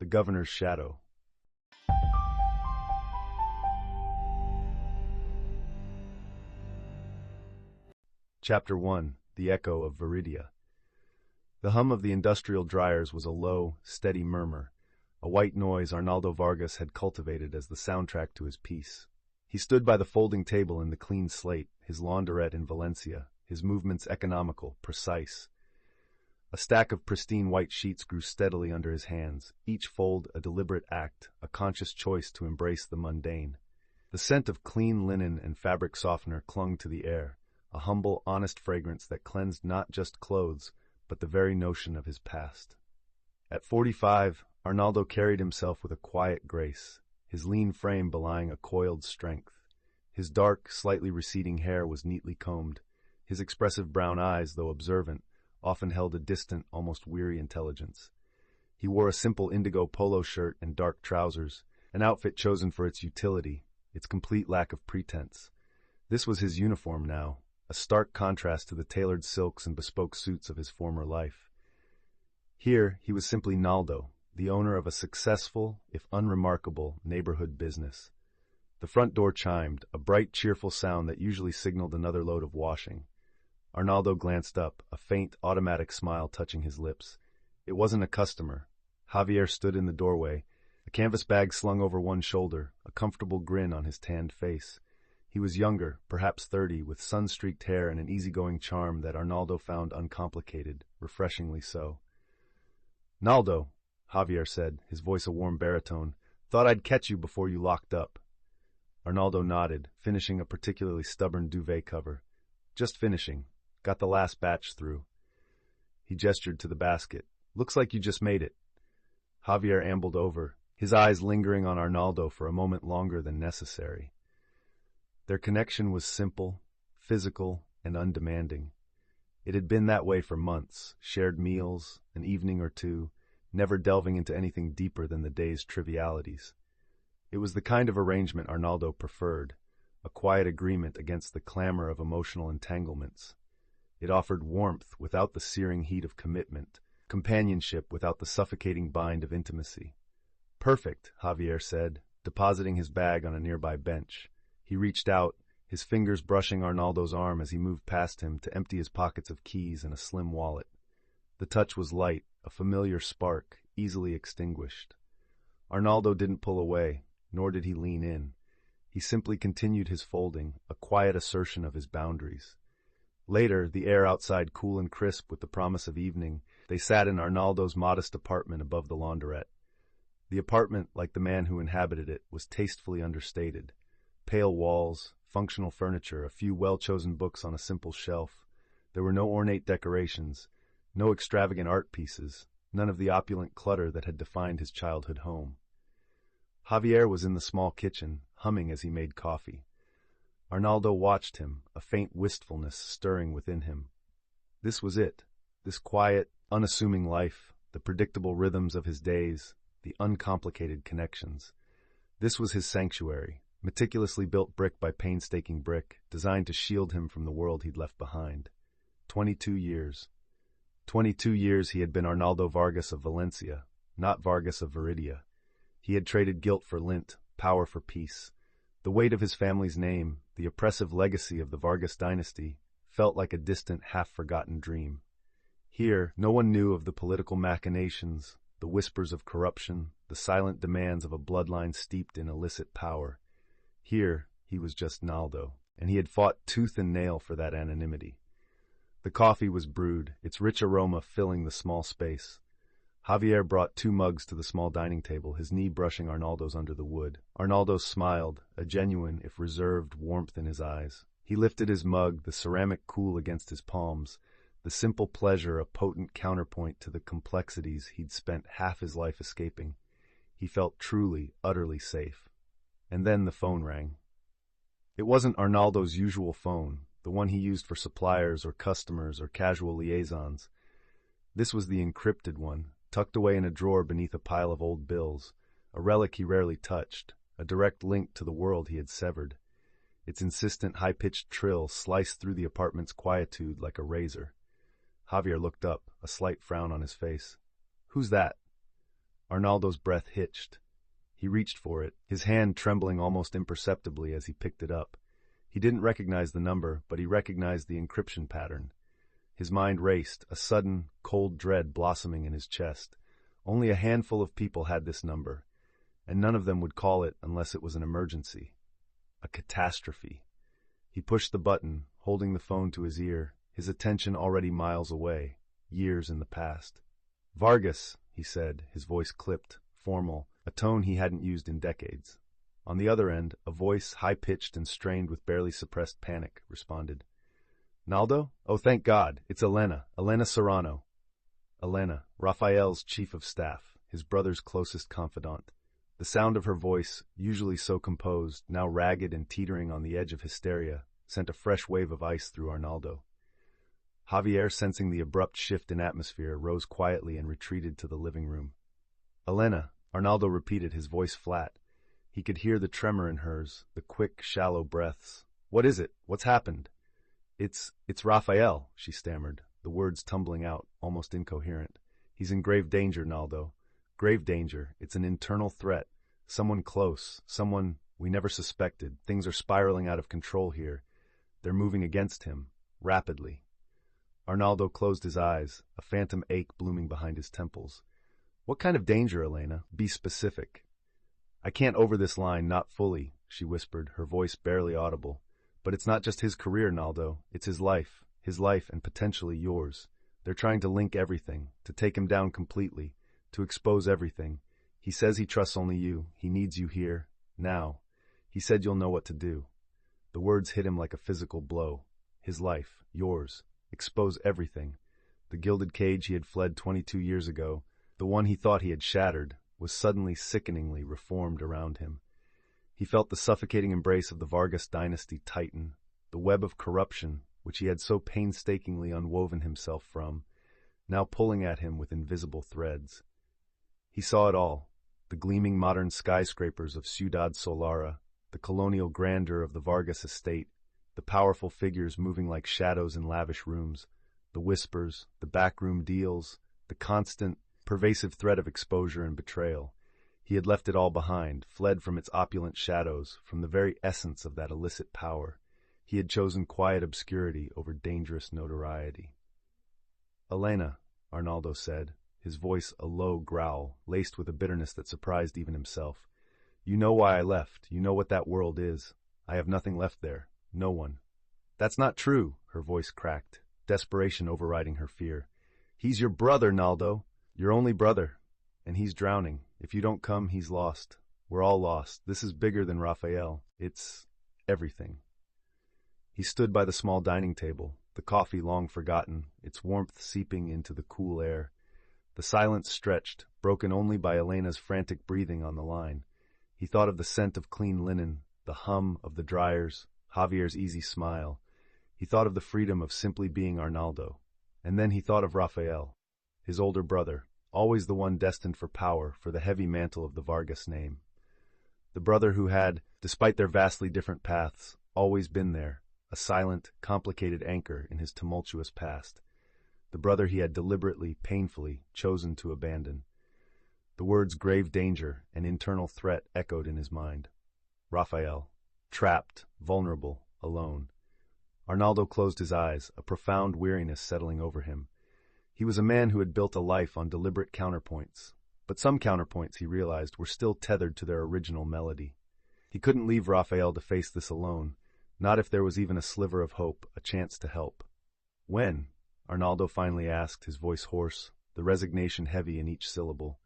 The Governor's Shadow. Chapter 1. The Echo of Veridia. The hum of the industrial dryers was a low, steady murmur, a white noise Arnaldo Vargas had cultivated as the soundtrack to his piece. He stood by the folding table in the clean slate, his launderette in Valencia, his movements economical, precise. A stack of pristine white sheets grew steadily under his hands, each fold a deliberate act, a conscious choice to embrace the mundane. The scent of clean linen and fabric softener clung to the air, a humble, honest fragrance that cleansed not just clothes, but the very notion of his past. At 45, Arnaldo carried himself with a quiet grace, his lean frame belying a coiled strength. His dark, slightly receding hair was neatly combed. His expressive brown eyes, though observant, often held a distant, almost weary intelligence. He wore a simple indigo polo shirt and dark trousers, an outfit chosen for its utility, its complete lack of pretense. This was his uniform now, a stark contrast to the tailored silks and bespoke suits of his former life. Here, he was simply Naldo, the owner of a successful, if unremarkable, neighborhood business. The front door chimed, a bright, cheerful sound that usually signaled another load of washing. Arnaldo glanced up, a faint, automatic smile touching his lips. It wasn't a customer. Javier stood in the doorway, a canvas bag slung over one shoulder, a comfortable grin on his tanned face. He was younger, perhaps 30, with sun-streaked hair and an easygoing charm that Arnaldo found uncomplicated, refreshingly so. "Naldo," Javier said, his voice a warm baritone, "thought I'd catch you before you locked up." Arnaldo nodded, finishing a particularly stubborn duvet cover. "Just finishing. Got the last batch through." He gestured to the basket. "Looks like you just made it." Javier ambled over, his eyes lingering on Arnaldo for a moment longer than necessary. Their connection was simple, physical, and undemanding. It had been that way for months, shared meals, an evening or two, never delving into anything deeper than the day's trivialities. It was the kind of arrangement Arnaldo preferred, a quiet agreement against the clamor of emotional entanglements. It offered warmth without the searing heat of commitment, companionship without the suffocating bind of intimacy. "Perfect," Javier said, depositing his bag on a nearby bench. He reached out, his fingers brushing Arnaldo's arm as he moved past him to empty his pockets of keys and a slim wallet. The touch was light, a familiar spark, easily extinguished. Arnaldo didn't pull away, nor did he lean in. He simply continued his folding, a quiet assertion of his boundaries. Later, the air outside cool and crisp with the promise of evening, they sat in Arnaldo's modest apartment above the launderette. The apartment, like the man who inhabited it, was tastefully understated. Pale walls, functional furniture, a few well-chosen books on a simple shelf. There were no ornate decorations, no extravagant art pieces, none of the opulent clutter that had defined his childhood home. Javier was in the small kitchen, humming as he made coffee. Arnaldo watched him, a faint wistfulness stirring within him. This was it, this quiet, unassuming life, the predictable rhythms of his days, the uncomplicated connections. This was his sanctuary, meticulously built brick by painstaking brick, designed to shield him from the world he'd left behind. 22 years. 22 years he had been Arnaldo Vargas of Valencia, not Vargas of Veridia. He had traded guilt for lint, power for peace. The weight of his family's name, the oppressive legacy of the Vargas dynasty, felt like a distant, half-forgotten dream. Here, no one knew of the political machinations, the whispers of corruption, the silent demands of a bloodline steeped in illicit power. Here, he was just Naldo, and he had fought tooth and nail for that anonymity. The coffee was brewed, its rich aroma filling the small space. Javier brought 2 mugs to the small dining table, his knee brushing Arnaldo's under the wood. Arnaldo smiled, a genuine, if reserved, warmth in his eyes. He lifted his mug, the ceramic cool against his palms, the simple pleasure a potent counterpoint to the complexities he'd spent half his life escaping. He felt truly, utterly safe. And then the phone rang. It wasn't Arnaldo's usual phone, the one he used for suppliers or customers or casual liaisons. This was the encrypted one, tucked away in a drawer beneath a pile of old bills, a relic he rarely touched, a direct link to the world he had severed. Its insistent, high-pitched trill sliced through the apartment's quietude like a razor. Javier looked up, a slight frown on his face. "Who's that?" Arnaldo's breath hitched. He reached for it, his hand trembling almost imperceptibly as he picked it up. He didn't recognize the number, but he recognized the encryption pattern. His mind raced, a sudden, cold dread blossoming in his chest. Only a handful of people had this number, and none of them would call it unless it was an emergency. A catastrophe. He pushed the button, holding the phone to his ear, his attention already miles away, years in the past. "Vargas," he said, his voice clipped, formal, a tone he hadn't used in decades. On the other end, a voice, high-pitched and strained with barely suppressed panic, responded. "Naldo? Oh, thank God. It's Elena Serrano." Elena, Raphael's chief of staff, his brother's closest confidant. The sound of her voice, usually so composed, now ragged and teetering on the edge of hysteria, sent a fresh wave of ice through Arnaldo. Javier, sensing the abrupt shift in atmosphere, rose quietly and retreated to the living room. "Elena," Arnaldo repeated, his voice flat. He could hear the tremor in hers, the quick, shallow breaths. "What is it? What's happened?" It's Raphael," she stammered, the words tumbling out, almost incoherent. "He's in grave danger, Naldo. Grave danger. It's an internal threat. Someone close. Someone we never suspected. Things are spiraling out of control here. They're moving against him. Rapidly." Arnaldo closed his eyes, a phantom ache blooming behind his temples. "What kind of danger, Elena? Be specific." "I can't over this line, not fully," she whispered, her voice barely audible. "But it's not just his career, Naldo. It's his life and potentially yours. They're trying to link everything, to take him down completely, to expose everything. He says he trusts only you. He needs you here, now. He said you'll know what to do." The words hit him like a physical blow. His life, yours. Expose everything. The gilded cage he had fled 22 years ago, the one he thought he had shattered, was suddenly sickeningly reformed around him. He felt the suffocating embrace of the Vargas dynasty tighten, the web of corruption, which he had so painstakingly unwoven himself from, now pulling at him with invisible threads. He saw it all, the gleaming modern skyscrapers of Ciudad Solara, the colonial grandeur of the Vargas estate, the powerful figures moving like shadows in lavish rooms, the whispers, the backroom deals, the constant, pervasive threat of exposure and betrayal. He had left it all behind, fled from its opulent shadows, from the very essence of that illicit power. He had chosen quiet obscurity over dangerous notoriety. "Elena," Arnaldo said, his voice a low growl, laced with a bitterness that surprised even himself. "You know why I left. You know what that world is. I have nothing left there. No one." "That's not true," her voice cracked, desperation overriding her fear. "He's your brother, Naldo. Your only brother. And he's drowning. If you don't come, he's lost. We're all lost. This is bigger than Raphael. It's everything." He stood by the small dining table, the coffee long forgotten, its warmth seeping into the cool air. The silence stretched, broken only by Elena's frantic breathing on the line. He thought of the scent of clean linen, the hum of the dryers, Javier's easy smile. He thought of the freedom of simply being Arnaldo. And then he thought of Raphael, his older brother, always the one destined for power, for the heavy mantle of the Vargas name. The brother who had, despite their vastly different paths, always been there, a silent, complicated anchor in his tumultuous past. The brother he had deliberately, painfully, chosen to abandon. The words grave danger and internal threat echoed in his mind. Raphael, trapped, vulnerable, alone. Arnaldo closed his eyes, a profound weariness settling over him. He was a man who had built a life on deliberate counterpoints, but some counterpoints, he realized, were still tethered to their original melody. He couldn't leave Raphael to face this alone, not if there was even a sliver of hope, a chance to help. "When?" Arnaldo finally asked, his voice hoarse, the resignation heavy in each syllable.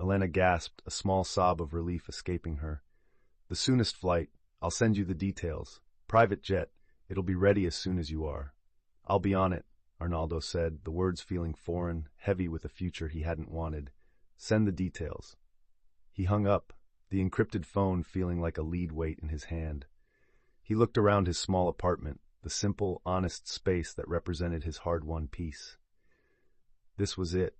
Elena gasped, a small sob of relief escaping her. "The soonest flight. I'll send you the details. Private jet. It'll be ready as soon as you are." "I'll be on it," Arnaldo said, the words feeling foreign, heavy with a future he hadn't wanted. "Send the details." He hung up, the encrypted phone feeling like a lead weight in his hand. He looked around his small apartment, the simple, honest space that represented his hard-won peace. This was it.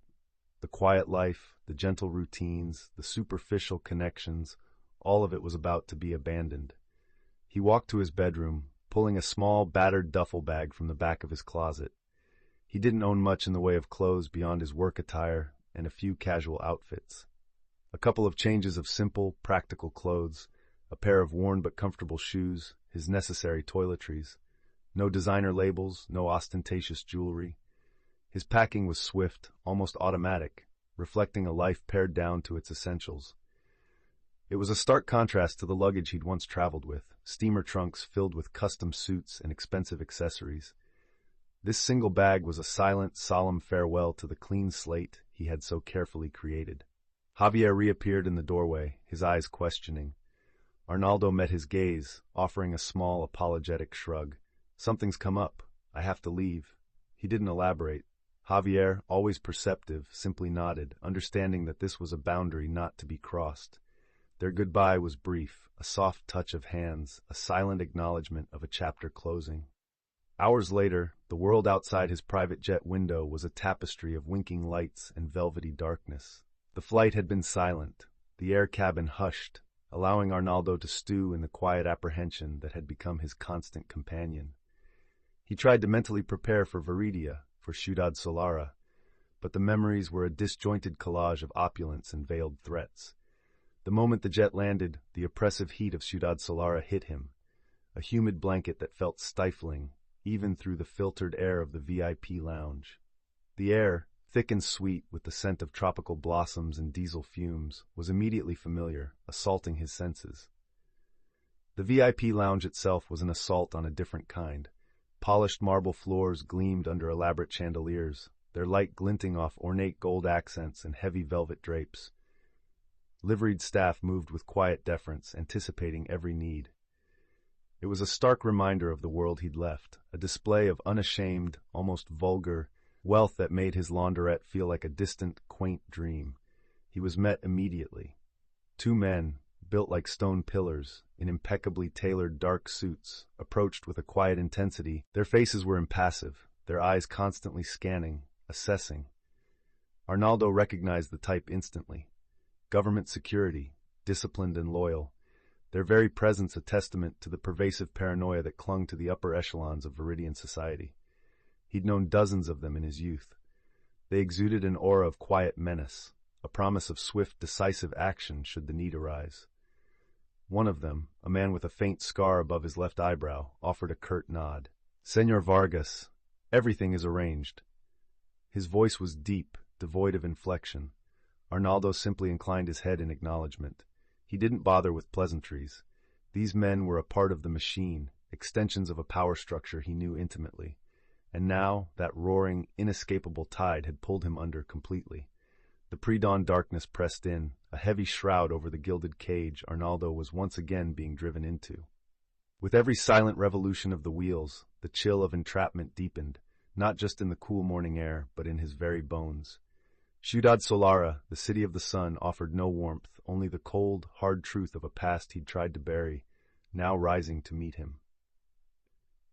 The quiet life, the gentle routines, the superficial connections, all of it was about to be abandoned. He walked to his bedroom, pulling a small, battered duffel bag from the back of his closet. He didn't own much in the way of clothes beyond his work attire and a few casual outfits. A couple of changes of simple, practical clothes, a pair of worn but comfortable shoes, his necessary toiletries. No designer labels, no ostentatious jewelry. His packing was swift, almost automatic, reflecting a life pared down to its essentials. It was a stark contrast to the luggage he'd once traveled with, steamer trunks filled with custom suits and expensive accessories. This single bag was a silent, solemn farewell to the clean slate he had so carefully created. Javier reappeared in the doorway, his eyes questioning. Arnaldo met his gaze, offering a small, apologetic shrug. "Something's come up. I have to leave." He didn't elaborate. Javier, always perceptive, simply nodded, understanding that this was a boundary not to be crossed. Their goodbye was brief, a soft touch of hands, a silent acknowledgement of a chapter closing. Hours later, the world outside his private jet window was a tapestry of winking lights and velvety darkness. The flight had been silent, the air cabin hushed, allowing Arnaldo to stew in the quiet apprehension that had become his constant companion. He tried to mentally prepare for Veridia, for Ciudad Solara, but the memories were a disjointed collage of opulence and veiled threats. The moment the jet landed, the oppressive heat of Ciudad Solara hit him, a humid blanket that felt stifling, even through the filtered air of the VIP lounge. The air, thick and sweet with the scent of tropical blossoms and diesel fumes, was immediately familiar, assaulting his senses. The VIP lounge itself was an assault on a different kind. Polished marble floors gleamed under elaborate chandeliers, their light glinting off ornate gold accents and heavy velvet drapes. Liveried staff moved with quiet deference, anticipating every need. It was a stark reminder of the world he'd left, a display of unashamed, almost vulgar, wealth that made his launderette feel like a distant, quaint dream. He was met immediately. Two men, built like stone pillars, in impeccably tailored dark suits, approached with a quiet intensity. Their faces were impassive, their eyes constantly scanning, assessing. Arnaldo recognized the type instantly. Government security, disciplined and loyal, their very presence a testament to the pervasive paranoia that clung to the upper echelons of Veridian society. He'd known dozens of them in his youth. They exuded an aura of quiet menace, a promise of swift, decisive action should the need arise. One of them, a man with a faint scar above his left eyebrow, offered a curt nod. "Señor Vargas, everything is arranged." His voice was deep, devoid of inflection. Arnaldo simply inclined his head in acknowledgement. He didn't bother with pleasantries. These men were a part of the machine, extensions of a power structure he knew intimately. And now, that roaring, inescapable tide had pulled him under completely. The pre-dawn darkness pressed in, a heavy shroud over the gilded cage Arnaldo was once again being driven into. With every silent revolution of the wheels, the chill of entrapment deepened, not just in the cool morning air, but in his very bones. Ciudad Solara, the city of the sun, offered no warmth, only the cold, hard truth of a past he'd tried to bury, now rising to meet him.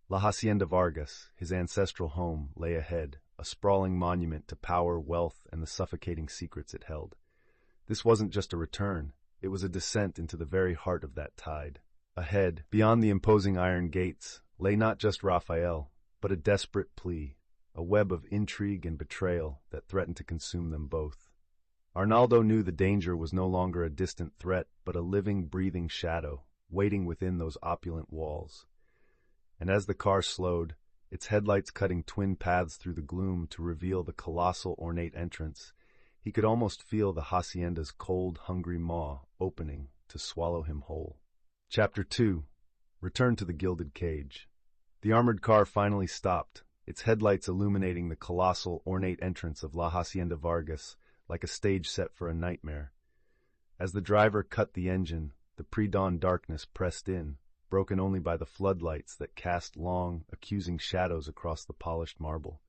La Hacienda Vargas, his ancestral home, lay ahead, a sprawling monument to power, wealth, and the suffocating secrets it held. This wasn't just a return, it was a descent into the very heart of that tide. Ahead, beyond the imposing iron gates, lay not just Raphael, but a desperate plea, a web of intrigue and betrayal that threatened to consume them both. Arnaldo knew the danger was no longer a distant threat, but a living, breathing shadow, waiting within those opulent walls. And as the car slowed, its headlights cutting twin paths through the gloom to reveal the colossal, ornate entrance, he could almost feel the hacienda's cold, hungry maw opening to swallow him whole. Chapter 2. Return to the Gilded Cage. The armored car finally stopped, its headlights illuminating the colossal, ornate entrance of La Hacienda Vargas like a stage set for a nightmare. As the driver cut the engine, the pre-dawn darkness pressed in, broken only by the floodlights that cast long, accusing shadows across the polished marble.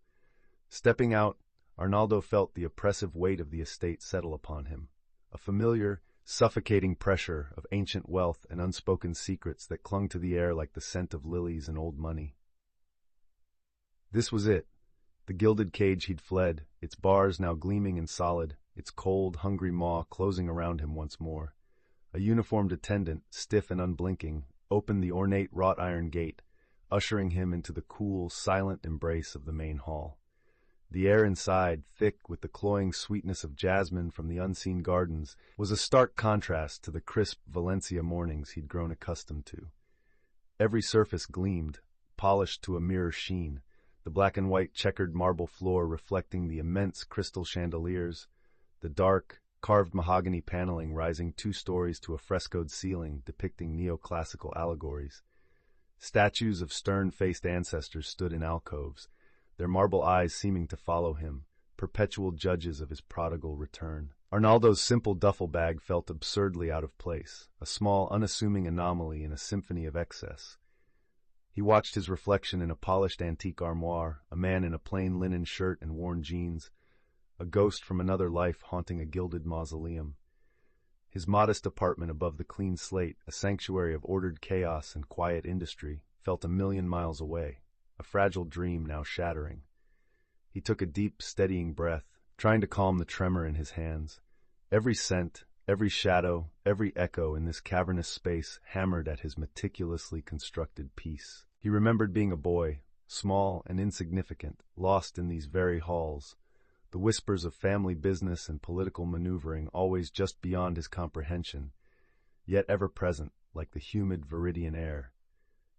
Stepping out, Arnaldo felt the oppressive weight of the estate settle upon him, a familiar, suffocating pressure of ancient wealth and unspoken secrets that clung to the air like the scent of lilies and old money. This was it, the gilded cage he'd fled, its bars now gleaming and solid, its cold, hungry maw closing around him once more. A uniformed attendant, stiff and unblinking, opened the ornate wrought iron gate, ushering him into the cool, silent embrace of the main hall. The air inside, thick with the cloying sweetness of jasmine from the unseen gardens, was a stark contrast to the crisp Valencia mornings he'd grown accustomed to. Every surface gleamed, polished to a mirror sheen, the black and white checkered marble floor reflecting the immense crystal chandeliers, the dark, carved mahogany paneling rising 2 stories to a frescoed ceiling depicting neoclassical allegories. Statues of stern-faced ancestors stood in alcoves, their marble eyes seeming to follow him, perpetual judges of his prodigal return. Arnaldo's simple duffel bag felt absurdly out of place, a small, unassuming anomaly in a symphony of excess. He watched his reflection in a polished antique armoire, a man in a plain linen shirt and worn jeans, a ghost from another life haunting a gilded mausoleum. His modest apartment above the clean slate, a sanctuary of ordered chaos and quiet industry, felt 1,000,000 miles away, a fragile dream now shattering. He took a deep, steadying breath, trying to calm the tremor in his hands. Every scent, every shadow, every echo in this cavernous space hammered at his meticulously constructed peace. He remembered being a boy, small and insignificant, lost in these very halls, the whispers of family business and political maneuvering always just beyond his comprehension, yet ever present, like the humid Veridian air.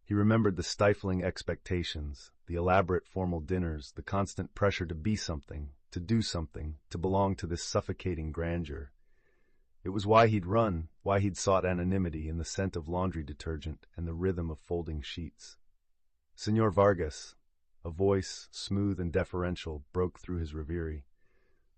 He remembered the stifling expectations, the elaborate formal dinners, the constant pressure to be something, to do something, to belong to this suffocating grandeur. It was why he'd run, why he'd sought anonymity in the scent of laundry detergent and the rhythm of folding sheets. "Señor Vargas," a voice, smooth and deferential, broke through his reverie.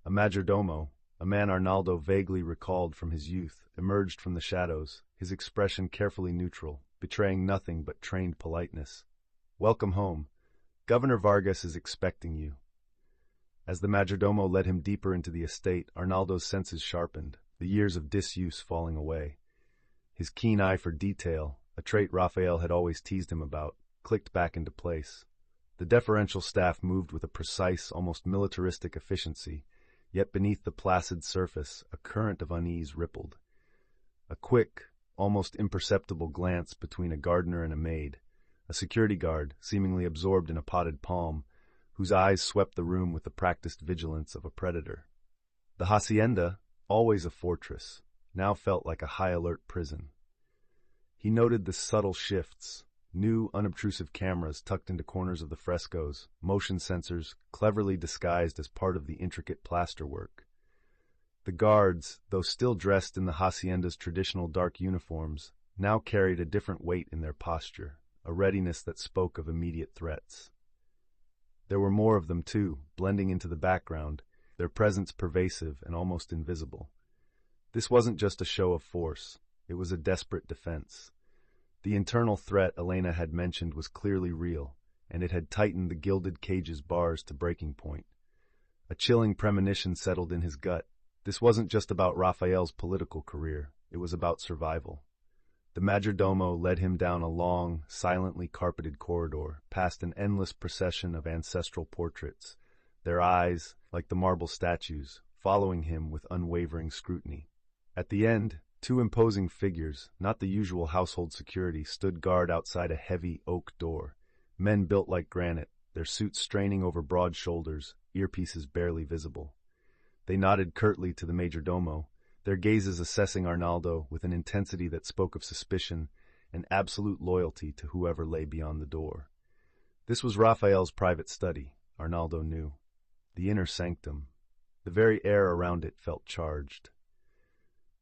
A majordomo, a man Arnaldo vaguely recalled from his youth, emerged from the shadows, his expression carefully neutral, betraying nothing but trained politeness. "Welcome home. Governor Vargas is expecting you." As the majordomo led him deeper into the estate, Arnaldo's senses sharpened, the years of disuse falling away. His keen eye for detail, a trait Raphael had always teased him about, clicked back into place. The deferential staff moved with a precise, almost militaristic efficiency, yet beneath the placid surface, a current of unease rippled. A quick, almost imperceptible glance between a gardener and a maid, a security guard, seemingly absorbed in a potted palm, whose eyes swept the room with the practiced vigilance of a predator. The hacienda, always a fortress, now felt like a high-alert prison. He noted the subtle shifts, new, unobtrusive cameras tucked into corners of the frescoes, motion sensors cleverly disguised as part of the intricate plasterwork. The guards, though still dressed in the hacienda's traditional dark uniforms, now carried a different weight in their posture, a readiness that spoke of immediate threats. There were more of them, too, blending into the background, their presence pervasive and almost invisible. This wasn't just a show of force, it was a desperate defense. The internal threat Elena had mentioned was clearly real, and it had tightened the gilded cage's bars to breaking point. A chilling premonition settled in his gut. This wasn't just about Raphael's political career, it was about survival. The majordomo led him down a long, silently carpeted corridor, past an endless procession of ancestral portraits, their eyes, like the marble statues, following him with unwavering scrutiny. At the end, 2 imposing figures, not the usual household security, stood guard outside a heavy oak door, men built like granite, their suits straining over broad shoulders, earpieces barely visible. They nodded curtly to the majordomo, their gazes assessing Arnaldo with an intensity that spoke of suspicion and absolute loyalty to whoever lay beyond the door. This was Raphael's private study, Arnaldo knew. The inner sanctum. The very air around it felt charged.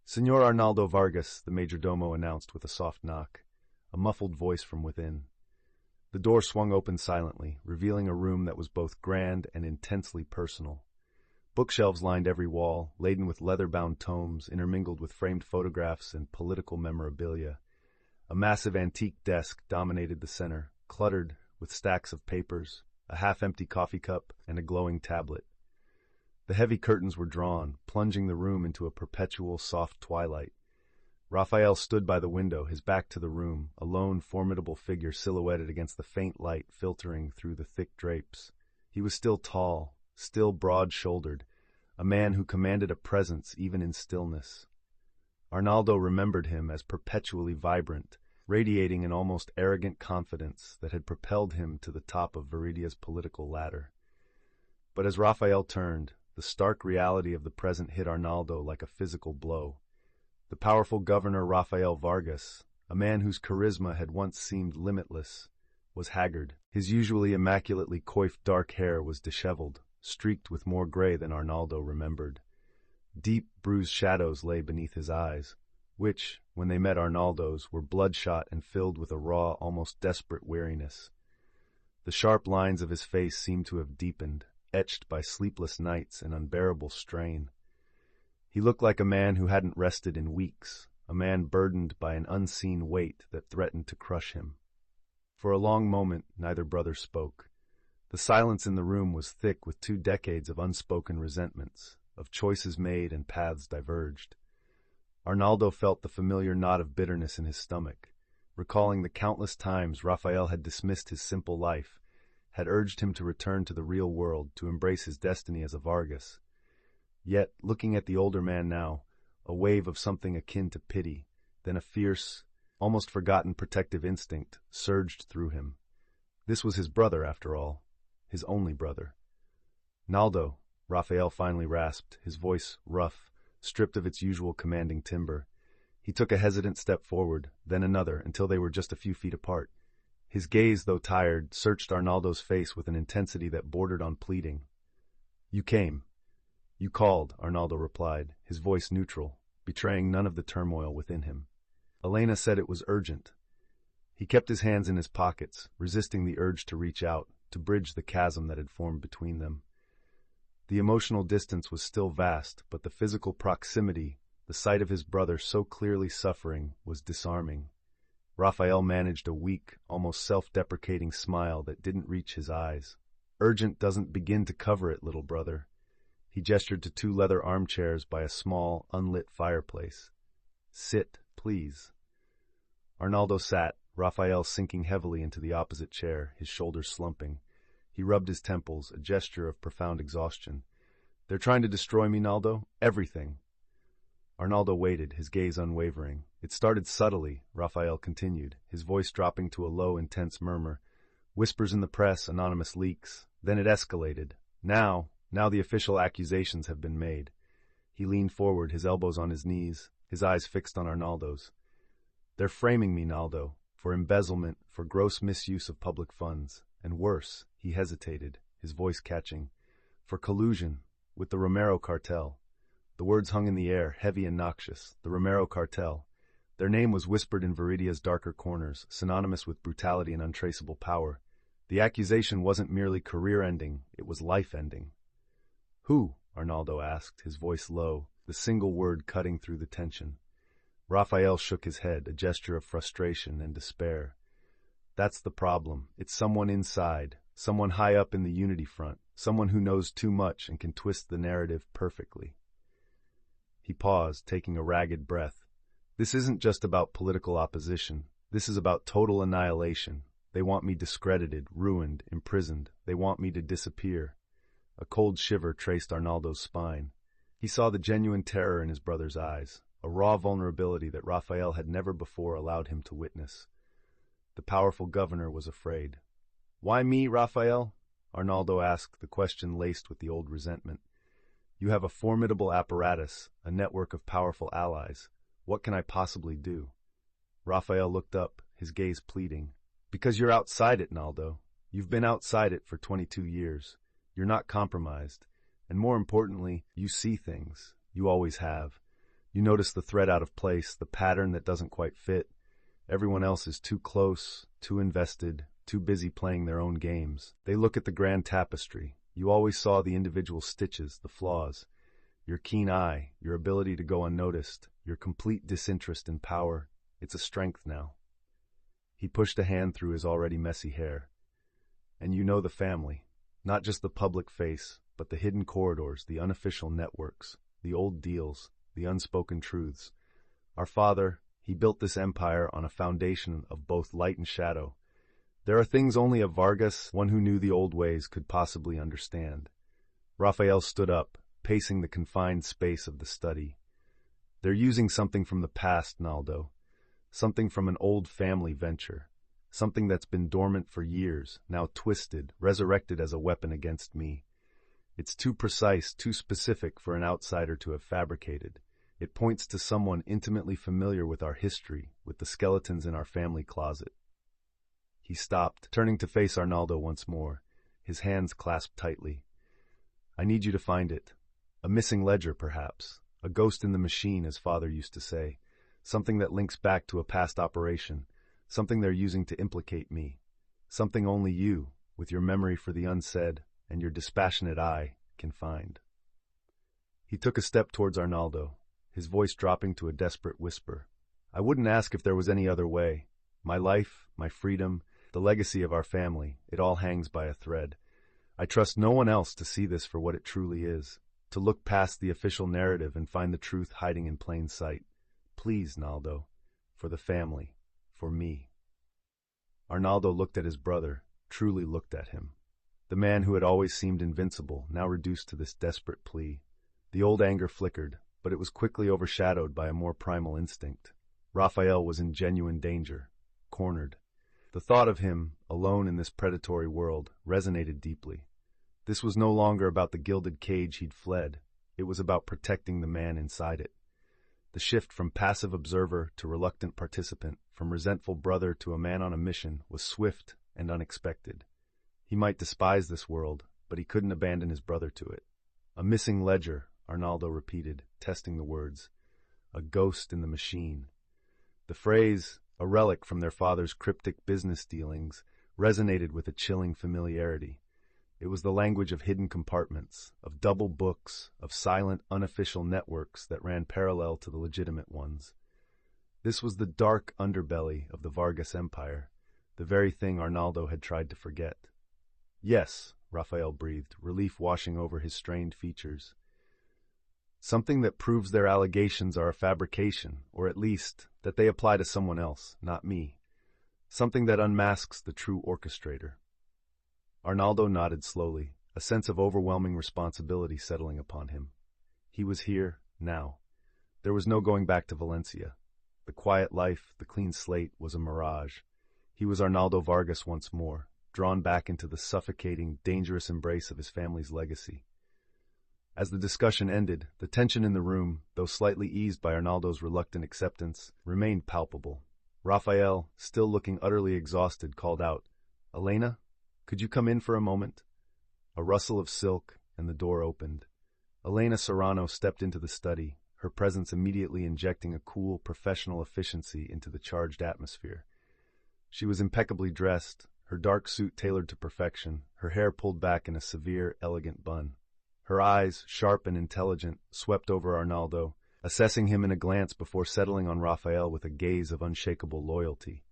"Señor Arnaldo Vargas," the majordomo announced with a soft knock, a muffled voice from within. The door swung open silently, revealing a room that was both grand and intensely personal. Bookshelves lined every wall, laden with leather-bound tomes intermingled with framed photographs and political memorabilia. A massive antique desk dominated the center, cluttered with stacks of papers, a half-empty coffee cup, and a glowing tablet. The heavy curtains were drawn, plunging the room into a perpetual soft twilight. Raphael stood by the window, his back to the room, a lone, formidable figure silhouetted against the faint light filtering through the thick drapes. He was still tall, still broad-shouldered, a man who commanded a presence even in stillness. Arnaldo remembered him as perpetually vibrant, radiating an almost arrogant confidence that had propelled him to the top of Veridia's political ladder. But as Raphael turned, the stark reality of the present hit Arnaldo like a physical blow. The powerful governor Rafael Vargas, a man whose charisma had once seemed limitless, was haggard. His usually immaculately coiffed dark hair was disheveled, streaked with more gray than Arnaldo remembered. Deep, bruised shadows lay beneath his eyes, which, when they met Arnaldo's, were bloodshot and filled with a raw, almost desperate weariness. The sharp lines of his face seemed to have deepened, etched by sleepless nights and unbearable strain. He looked like a man who hadn't rested in weeks, a man burdened by an unseen weight that threatened to crush him. For a long moment, neither brother spoke. The silence in the room was thick with 2 decades of unspoken resentments, of choices made and paths diverged. Arnaldo felt the familiar knot of bitterness in his stomach, recalling the countless times Raphael had dismissed his simple life, had urged him to return to the real world, to embrace his destiny as a Vargas. Yet, looking at the older man now, a wave of something akin to pity, then a fierce, almost forgotten protective instinct surged through him. This was his brother, after all, his only brother. "Naldo," Raphael finally rasped, his voice rough, stripped of its usual commanding timbre. He took a hesitant step forward, then another, until they were just a few feet apart. His gaze, though tired, searched Arnaldo's face with an intensity that bordered on pleading. "You came. You called," Arnaldo replied, his voice neutral, betraying none of the turmoil within him. "Elena said it was urgent." He kept his hands in his pockets, resisting the urge to reach out, to bridge the chasm that had formed between them. The emotional distance was still vast, but the physical proximity, the sight of his brother so clearly suffering, was disarming. Raphael managed a weak, almost self-deprecating smile that didn't reach his eyes. "Urgent doesn't begin to cover it, little brother." He gestured to 2 leather armchairs by a small, unlit fireplace. "Sit, please." Arnaldo sat, Raphael sinking heavily into the opposite chair, his shoulders slumping. He rubbed his temples, a gesture of profound exhaustion. "They're trying to destroy me, Naldo. Everything." Arnaldo waited, his gaze unwavering. "It started subtly," Raphael continued, his voice dropping to a low, intense murmur. "Whispers in the press, anonymous leaks. Then it escalated. Now the official accusations have been made." He leaned forward, his elbows on his knees, his eyes fixed on Arnaldo's. "They're framing me, Naldo, for embezzlement, for gross misuse of public funds, and worse," he hesitated, his voice catching, "for collusion with the Romero cartel." The words hung in the air, heavy and noxious. The Romero cartel. Their name was whispered in Veridia's darker corners, synonymous with brutality and untraceable power. The accusation wasn't merely career-ending, it was life-ending. "Who?" Arnaldo asked, his voice low, the single word cutting through the tension. Raphael shook his head, a gesture of frustration and despair. "That's the problem. It's someone inside, someone high up in the unity front, someone who knows too much and can twist the narrative perfectly." He paused, taking a ragged breath. "This isn't just about political opposition. This is about total annihilation. They want me discredited, ruined, imprisoned. They want me to disappear." A cold shiver traced Arnaldo's spine. He saw the genuine terror in his brother's eyes, a raw vulnerability that Raphael had never before allowed him to witness. The powerful governor was afraid. "Why me, Raphael?" Arnaldo asked, the question laced with the old resentment. "You have a formidable apparatus, a network of powerful allies. What can I possibly do?" Raphael looked up, his gaze pleading. "Because you're outside it, Naldo. You've been outside it for 22 years. You're not compromised. And more importantly, you see things. You always have. You notice the thread out of place, the pattern that doesn't quite fit. Everyone else is too close, too invested, too busy playing their own games. They look at the grand tapestry. You always saw the individual stitches, the flaws. Your keen eye, your ability to go unnoticed, your complete disinterest in power, it's a strength now." He pushed a hand through his already messy hair. "And you know the family, not just the public face, but the hidden corridors, the unofficial networks, the old deals, the unspoken truths. Our father, he built this empire on a foundation of both light and shadow. There are things only a Vargas, one who knew the old ways, could possibly understand." Raphael stood up, pacing the confined space of the study. "They're using something from the past, Naldo. Something from an old family venture. Something that's been dormant for years, now twisted, resurrected as a weapon against me. It's too precise, too specific for an outsider to have fabricated. It points to someone intimately familiar with our history, with the skeletons in our family closet. He stopped, turning to face Arnaldo once more, his hands clasped tightly. I need you to find it. A missing ledger, perhaps. A ghost in the machine, as Father used to say. Something that links back to a past operation. Something they're using to implicate me. Something only you, with your memory for the unsaid, and your dispassionate eye, can find. He took a step towards Arnaldo, his voice dropping to a desperate whisper. I wouldn't ask if there was any other way. My life, my freedom, the legacy of our family, it all hangs by a thread. I trust no one else to see this for what it truly is, to look past the official narrative and find the truth hiding in plain sight. Please, Naldo, for the family, for me. Arnaldo looked at his brother, truly looked at him. The man who had always seemed invincible, now reduced to this desperate plea. The old anger flickered, but it was quickly overshadowed by a more primal instinct. Raphael was in genuine danger, cornered. The thought of him, alone in this predatory world, resonated deeply. This was no longer about the gilded cage he'd fled. It was about protecting the man inside it. The shift from passive observer to reluctant participant, from resentful brother to a man on a mission, was swift and unexpected. He might despise this world, but he couldn't abandon his brother to it. A missing ledger, Arnaldo repeated, testing the words. A ghost in the machine. The phrase, a relic from their father's cryptic business dealings, resonated with a chilling familiarity. It was the language of hidden compartments, of double books, of silent, unofficial networks that ran parallel to the legitimate ones. This was the dark underbelly of the Vargas Empire, the very thing Arnaldo had tried to forget. Yes, Raphael breathed, relief washing over his strained features. Something that proves their allegations are a fabrication, or at least that they apply to someone else, not me. Something that unmasks the true orchestrator. Arnaldo nodded slowly, a sense of overwhelming responsibility settling upon him. He was here, now. There was no going back to Valencia. The quiet life, the clean slate, was a mirage. He was Arnaldo Vargas once more, drawn back into the suffocating, dangerous embrace of his family's legacy. As the discussion ended, the tension in the room, though slightly eased by Arnaldo's reluctant acceptance, remained palpable. Raphael, still looking utterly exhausted, called out, Elena, could you come in for a moment? A rustle of silk, and the door opened. Elena Serrano stepped into the study, her presence immediately injecting a cool, professional efficiency into the charged atmosphere. She was impeccably dressed, her dark suit tailored to perfection, her hair pulled back in a severe, elegant bun. Her eyes, sharp and intelligent, swept over Arnaldo, assessing him in a glance before settling on Raphael with a gaze of unshakable loyalty.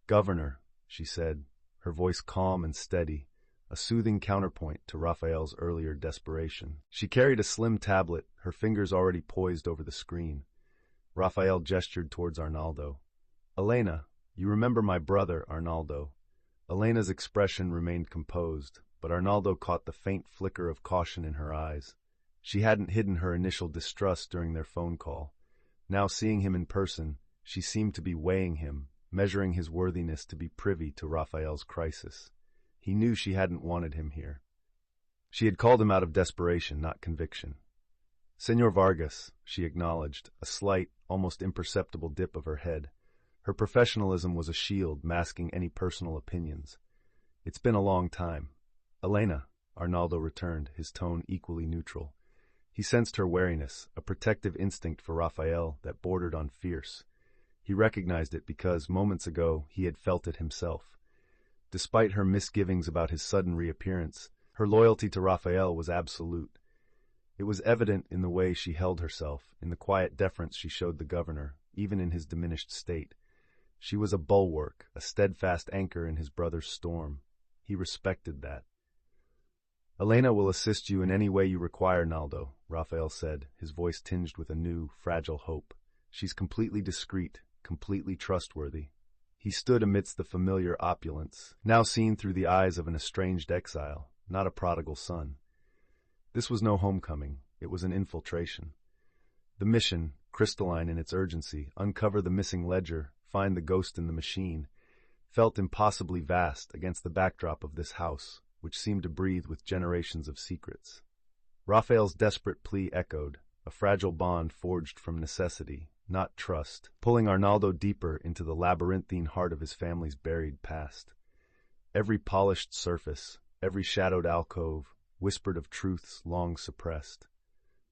Governor, she said, her voice calm and steady, a soothing counterpoint to Raphael's earlier desperation. She carried a slim tablet, her fingers already poised over the screen. Raphael gestured towards Arnaldo. Elena, you remember my brother, Arnaldo. Elena's expression remained composed, but Arnaldo caught the faint flicker of caution in her eyes. She hadn't hidden her initial distrust during their phone call. Now seeing him in person, she seemed to be weighing him, measuring his worthiness to be privy to Raphael's crisis. He knew she hadn't wanted him here. She had called him out of desperation, not conviction. Señor Vargas, she acknowledged, a slight, almost imperceptible dip of her head. Her professionalism was a shield masking any personal opinions. It's been a long time. Elena, Arnaldo returned, his tone equally neutral. He sensed her wariness, a protective instinct for Raphael that bordered on fierce. He recognized it because, moments ago, he had felt it himself. Despite her misgivings about his sudden reappearance, her loyalty to Raphael was absolute. It was evident in the way she held herself, in the quiet deference she showed the governor, even in his diminished state. She was a bulwark, a steadfast anchor in his brother's storm. He respected that. Elena will assist you in any way you require, Naldo, Raphael said, his voice tinged with a new, fragile hope. She's completely discreet, completely trustworthy. He stood amidst the familiar opulence, now seen through the eyes of an estranged exile, not a prodigal son. This was no homecoming, it was an infiltration. The mission, crystalline in its urgency, uncover the missing ledger, find the ghost in the machine, felt impossibly vast against the backdrop of this house, which seemed to breathe with generations of secrets. Raphael's desperate plea echoed, a fragile bond forged from necessity, not trust, pulling Arnaldo deeper into the labyrinthine heart of his family's buried past. Every polished surface, every shadowed alcove, whispered of truths long suppressed.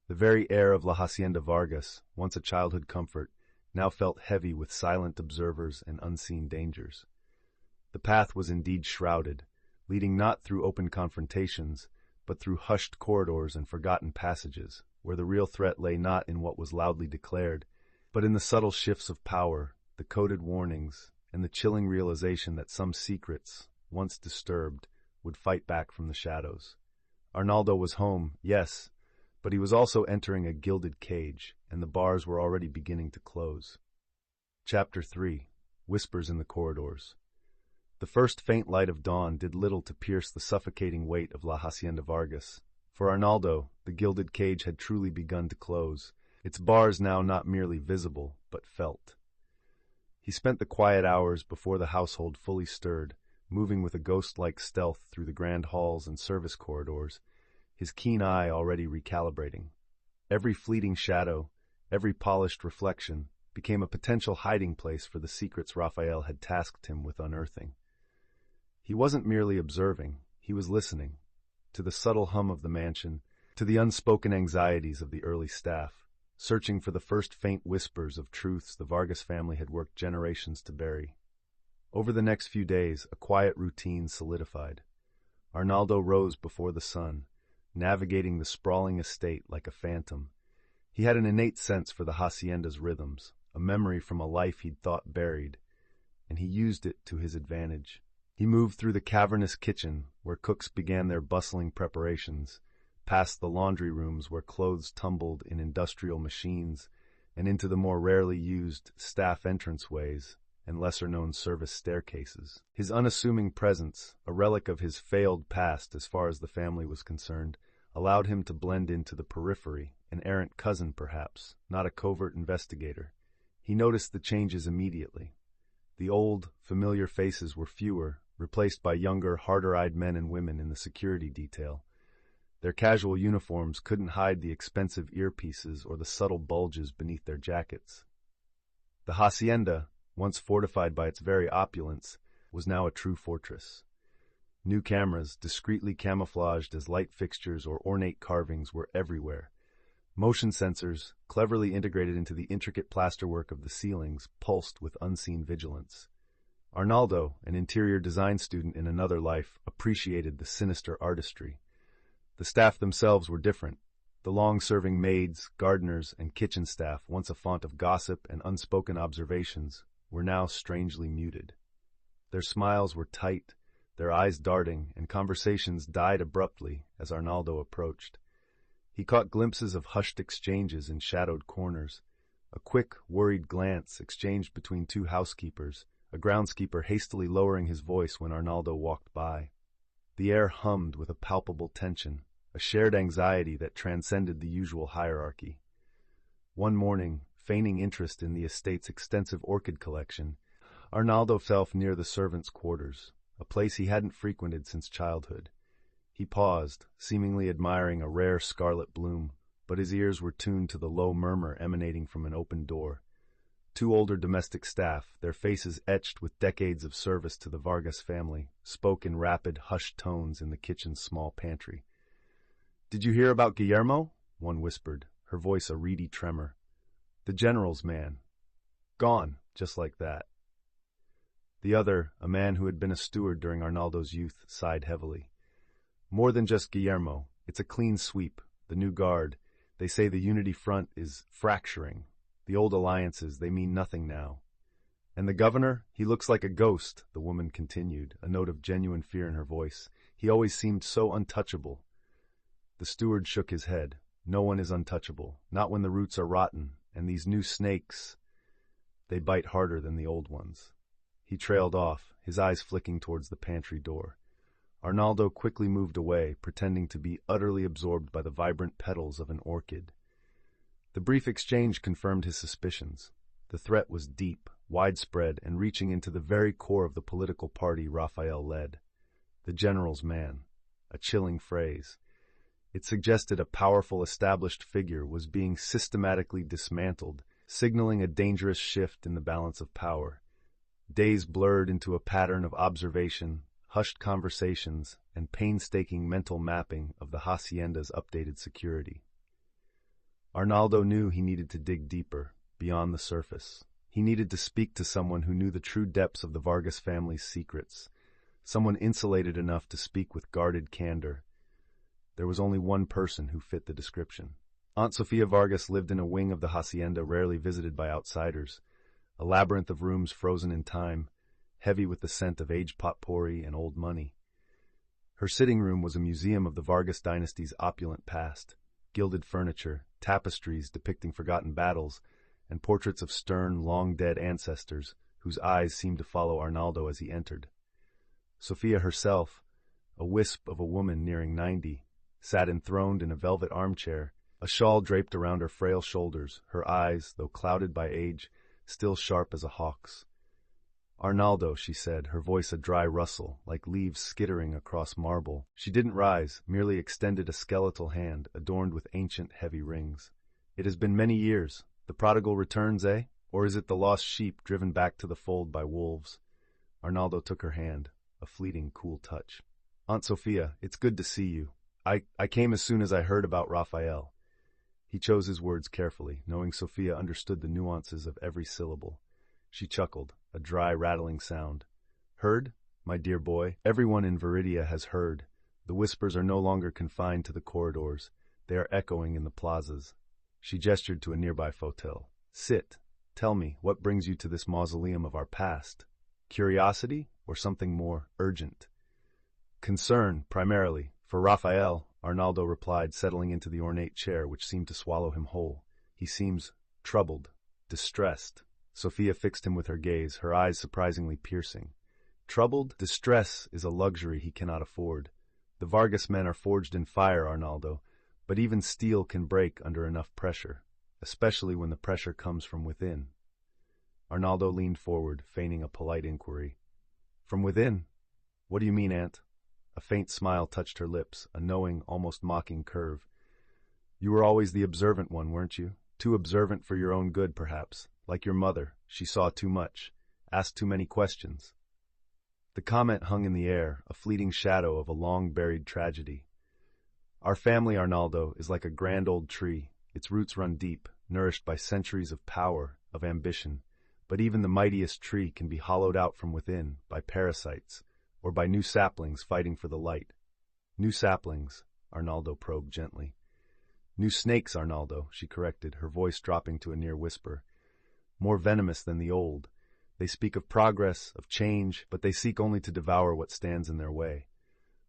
The very air of La Hacienda Vargas, once a childhood comfort, now felt heavy with silent observers and unseen dangers. The path was indeed shrouded, leading not through open confrontations, but through hushed corridors and forgotten passages, where the real threat lay not in what was loudly declared, but in the subtle shifts of power, the coded warnings, and the chilling realization that some secrets, once disturbed, would fight back from the shadows. Arnaldo was home, yes, but he was also entering a gilded cage, and the bars were already beginning to close. Chapter 3. Whispers in the Corridors. The first faint light of dawn did little to pierce the suffocating weight of La Hacienda Vargas. For Arnaldo, the gilded cage had truly begun to close, its bars now not merely visible, but felt. He spent the quiet hours before the household fully stirred, moving with a ghost-like stealth through the grand halls and service corridors, his keen eye already recalibrating. Every fleeting shadow, every polished reflection, became a potential hiding place for the secrets Raphael had tasked him with unearthing. He wasn't merely observing, he was listening, to the subtle hum of the mansion, to the unspoken anxieties of the early staff, searching for the first faint whispers of truths the Vargas family had worked generations to bury. Over the next few days, a quiet routine solidified. Arnaldo rose before the sun, navigating the sprawling estate like a phantom. He had an innate sense for the hacienda's rhythms, a memory from a life he'd thought buried, and he used it to his advantage. He moved through the cavernous kitchen, where cooks began their bustling preparations, past the laundry rooms where clothes tumbled in industrial machines, and into the more rarely used staff entranceways and lesser-known service staircases. His unassuming presence, a relic of his failed past as far as the family was concerned, allowed him to blend into the periphery, an errant cousin perhaps, not a covert investigator. He noticed the changes immediately. The old, familiar faces were fewer, replaced by younger, harder-eyed men and women in the security detail. Their casual uniforms couldn't hide the expensive earpieces or the subtle bulges beneath their jackets. The hacienda, once fortified by its very opulence, was now a true fortress. New cameras, discreetly camouflaged as light fixtures or ornate carvings, were everywhere. Motion sensors, cleverly integrated into the intricate plasterwork of the ceilings, pulsed with unseen vigilance. Arnaldo, an interior design student in another life, appreciated the sinister artistry. The staff themselves were different. The long-serving maids, gardeners, and kitchen staff, once a font of gossip and unspoken observations, were now strangely muted. Their smiles were tight, their eyes darting, and conversations died abruptly as Arnaldo approached. He caught glimpses of hushed exchanges in shadowed corners, a quick, worried glance exchanged between two housekeepers, a groundskeeper hastily lowering his voice when Arnaldo walked by. The air hummed with a palpable tension, a shared anxiety that transcended the usual hierarchy. One morning, feigning interest in the estate's extensive orchid collection, Arnaldo fell near the servants' quarters, a place he hadn't frequented since childhood. He paused, seemingly admiring a rare scarlet bloom, but his ears were tuned to the low murmur emanating from an open door. Two older domestic staff, their faces etched with decades of service to the Vargas family, spoke in rapid, hushed tones in the kitchen's small pantry. "Did you hear about Guillermo?" one whispered, her voice a reedy tremor. "The general's man. Gone, just like that." The other, a man who had been a steward during Arnaldo's youth, sighed heavily. "More than just Guillermo. It's a clean sweep. The new guard. They say the unity front is fracturing. The old alliances, they mean nothing now." "And the governor? He looks like a ghost," the woman continued, a note of genuine fear in her voice. "He always seemed so untouchable." The steward shook his head. "No one is untouchable, not when the roots are rotten, and these new snakes, they bite harder than the old ones." He trailed off, his eyes flicking towards the pantry door. Arnaldo quickly moved away, pretending to be utterly absorbed by the vibrant petals of an orchid. The brief exchange confirmed his suspicions. The threat was deep, widespread, and reaching into the very core of the political party Raphael led. The general's man. A chilling phrase. It suggested a powerful established figure was being systematically dismantled, signaling a dangerous shift in the balance of power. Days blurred into a pattern of observation, hushed conversations, and painstaking mental mapping of the hacienda's updated security. Arnaldo knew he needed to dig deeper, beyond the surface. He needed to speak to someone who knew the true depths of the Vargas family's secrets, someone insulated enough to speak with guarded candor. There was only one person who fit the description. Aunt Sofia Vargas lived in a wing of the hacienda rarely visited by outsiders, a labyrinth of rooms frozen in time, heavy with the scent of aged potpourri and old money. Her sitting room was a museum of the Vargas dynasty's opulent past, gilded furniture, tapestries depicting forgotten battles, and portraits of stern, long-dead ancestors whose eyes seemed to follow Arnaldo as he entered. Sofia herself, a wisp of a woman nearing 90, sat enthroned in a velvet armchair, a shawl draped around her frail shoulders, her eyes, though clouded by age, still sharp as a hawk's. "Arnaldo," she said, her voice a dry rustle, like leaves skittering across marble. She didn't rise, merely extended a skeletal hand, adorned with ancient, heavy rings. "It has been many years. The prodigal returns, eh? Or is it the lost sheep driven back to the fold by wolves?" Arnaldo took her hand, a fleeting, cool touch. "Aunt Sofia, it's good to see you. I came as soon as I heard about Raphael." He chose his words carefully, knowing Sofia understood the nuances of every syllable. She chuckled, a dry, rattling sound. "Heard? My dear boy, everyone in Veridia has heard. The whispers are no longer confined to the corridors. They are echoing in the plazas." She gestured to a nearby fauteuil. "Sit. Tell me, what brings you to this mausoleum of our past? Curiosity, or something more urgent?" "Concern, primarily, for Raphael," Arnaldo replied, settling into the ornate chair which seemed to swallow him whole. "He seems troubled, distressed." Sofia fixed him with her gaze, her eyes surprisingly piercing. "Troubled? Distress is a luxury he cannot afford. The Vargas men are forged in fire, Arnaldo, but even steel can break under enough pressure, especially when the pressure comes from within." Arnaldo leaned forward, feigning a polite inquiry. "From within? What do you mean, Aunt?" A faint smile touched her lips, a knowing, almost mocking curve. "You were always the observant one, weren't you? Too observant for your own good, perhaps. Like your mother, she saw too much, asked too many questions." The comment hung in the air, a fleeting shadow of a long-buried tragedy. "Our family, Arnaldo, is like a grand old tree. Its roots run deep, nourished by centuries of power, of ambition. But even the mightiest tree can be hollowed out from within, by parasites, or by new saplings fighting for the light." "New saplings," Arnaldo probed gently. "New snakes, Arnaldo," she corrected, her voice dropping to a near whisper. "More venomous than the old. They speak of progress, of change, but they seek only to devour what stands in their way.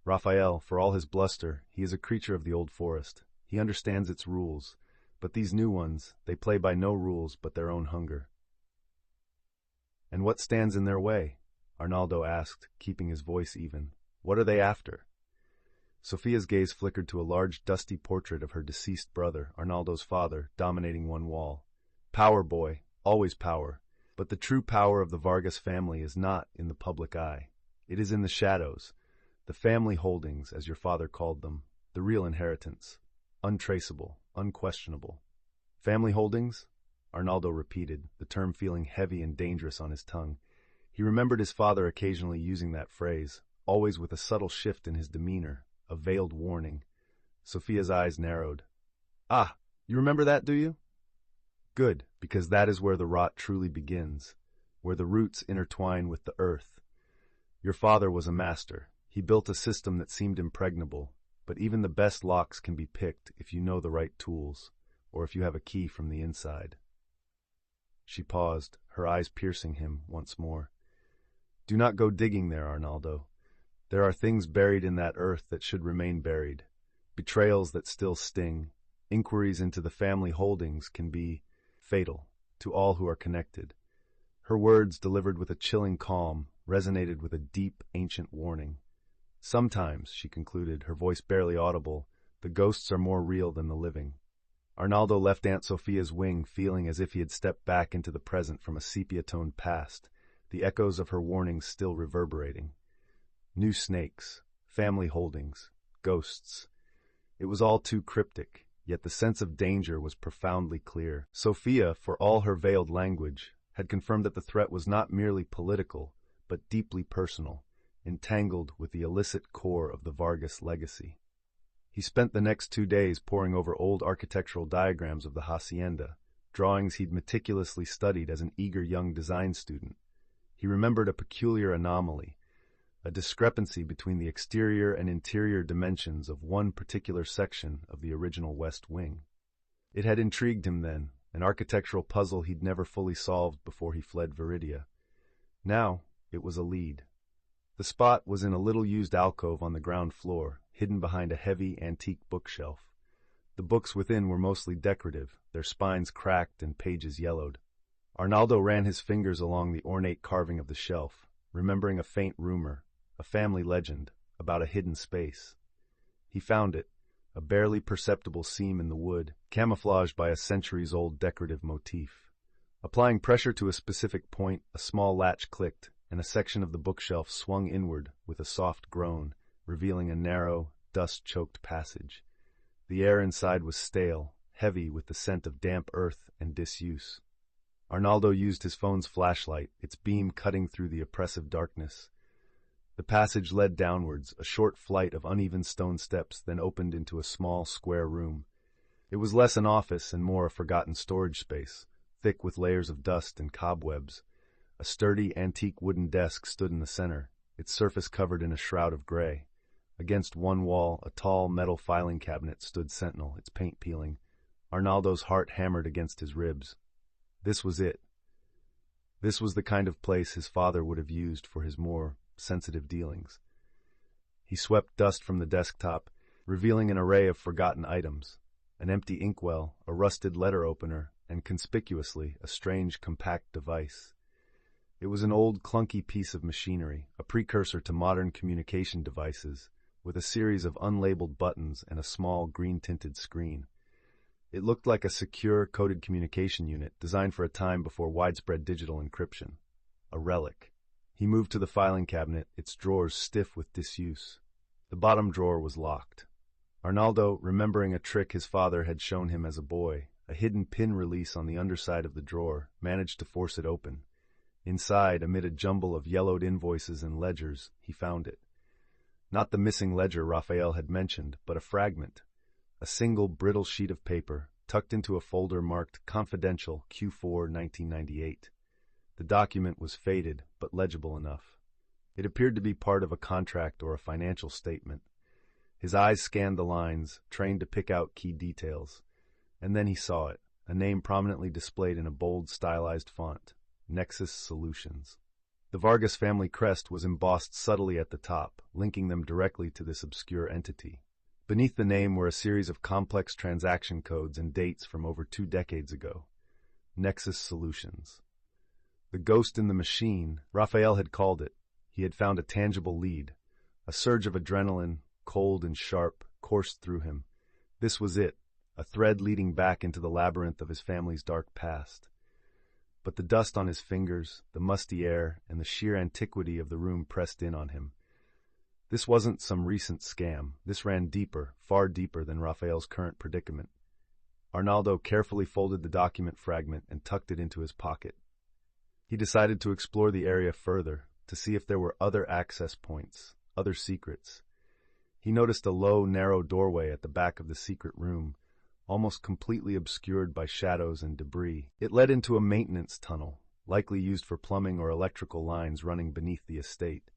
Raphael, for all his bluster, he is a creature of the old forest. He understands its rules, but these new ones, they play by no rules but their own hunger." "And what stands in their way?" Arnaldo asked, keeping his voice even. "What are they after?" Sofia's gaze flickered to a large dusty portrait of her deceased brother, Arnaldo's father, dominating one wall. "Power, boy, always power. But the true power of the Vargas family is not in the public eye. It is in the shadows, the family holdings, as your father called them, the real inheritance. Untraceable, unquestionable." "Family holdings?" Arnaldo repeated, the term feeling heavy and dangerous on his tongue. He remembered his father occasionally using that phrase, always with a subtle shift in his demeanor, a veiled warning. Sofia's eyes narrowed. "Ah, you remember that, do you? Good, because that is where the rot truly begins, where the roots intertwine with the earth. Your father was a master. He built a system that seemed impregnable, but even the best locks can be picked if you know the right tools, or if you have a key from the inside." She paused, her eyes piercing him once more. "Do not go digging there, Arnaldo. There are things buried in that earth that should remain buried, betrayals that still sting. Inquiries into the family holdings can be fatal to all who are connected." Her words, delivered with a chilling calm, resonated with a deep, ancient warning. "Sometimes," she concluded, her voice barely audible, "the ghosts are more real than the living." Arnaldo left Aunt Sofia's wing feeling as if he had stepped back into the present from a sepia-toned past, the echoes of her warnings still reverberating. New snakes, family holdings, ghosts. It was all too cryptic, yet the sense of danger was profoundly clear. Sophia, for all her veiled language, had confirmed that the threat was not merely political, but deeply personal, entangled with the illicit core of the Vargas legacy. He spent the next 2 days poring over old architectural diagrams of the hacienda, drawings he'd meticulously studied as an eager young design student. He remembered a peculiar anomaly, a discrepancy between the exterior and interior dimensions of one particular section of the original West Wing. It had intrigued him then, an architectural puzzle he'd never fully solved before he fled Veridia. Now, it was a lead. The spot was in a little-used alcove on the ground floor, hidden behind a heavy, antique bookshelf. The books within were mostly decorative, their spines cracked and pages yellowed. Arnaldo ran his fingers along the ornate carving of the shelf, remembering a faint rumor, a family legend, about a hidden space. He found it, a barely perceptible seam in the wood, camouflaged by a centuries-old decorative motif. Applying pressure to a specific point, a small latch clicked, and a section of the bookshelf swung inward with a soft groan, revealing a narrow, dust-choked passage. The air inside was stale, heavy with the scent of damp earth and disuse. Arnaldo used his phone's flashlight, its beam cutting through the oppressive darkness. The passage led downwards, a short flight of uneven stone steps, then opened into a small, square room. It was less an office and more a forgotten storage space, thick with layers of dust and cobwebs. A sturdy, antique wooden desk stood in the center, its surface covered in a shroud of gray. Against one wall, a tall metal filing cabinet stood sentinel, its paint peeling. Arnaldo's heart hammered against his ribs. This was it. This was the kind of place his father would have used for his more sensitive dealings. He swept dust from the desktop, revealing an array of forgotten items, an empty inkwell, a rusted letter opener, and conspicuously, a strange compact device. It was an old, clunky piece of machinery, a precursor to modern communication devices, with a series of unlabeled buttons and a small, green-tinted screen. It looked like a secure, coded communication unit designed for a time before widespread digital encryption. A relic. He moved to the filing cabinet, its drawers stiff with disuse. The bottom drawer was locked. Arnaldo, remembering a trick his father had shown him as a boy, a hidden pin release on the underside of the drawer, managed to force it open. Inside, amid a jumble of yellowed invoices and ledgers, he found it. Not the missing ledger Raphael had mentioned, but a fragment. A single brittle sheet of paper, tucked into a folder marked Confidential Q4 1998. The document was faded, but legible enough. It appeared to be part of a contract or a financial statement. His eyes scanned the lines, trained to pick out key details. And then he saw it, a name prominently displayed in a bold, stylized font. Nexus Solutions. The Vargas family crest was embossed subtly at the top, linking them directly to this obscure entity. Beneath the name were a series of complex transaction codes and dates from over 2 decades ago. Nexus Solutions. The ghost in the machine, Raphael had called it. He had found a tangible lead. A surge of adrenaline, cold and sharp, coursed through him. This was it, a thread leading back into the labyrinth of his family's dark past. But the dust on his fingers, the musty air, and the sheer antiquity of the room pressed in on him. This wasn't some recent scam. This ran deeper, far deeper than Raphael's current predicament. Arnaldo carefully folded the document fragment and tucked it into his pocket. He decided to explore the area further, to see if there were other access points, other secrets. He noticed a low, narrow doorway at the back of the secret room, almost completely obscured by shadows and debris. It led into a maintenance tunnel, likely used for plumbing or electrical lines running beneath the estate.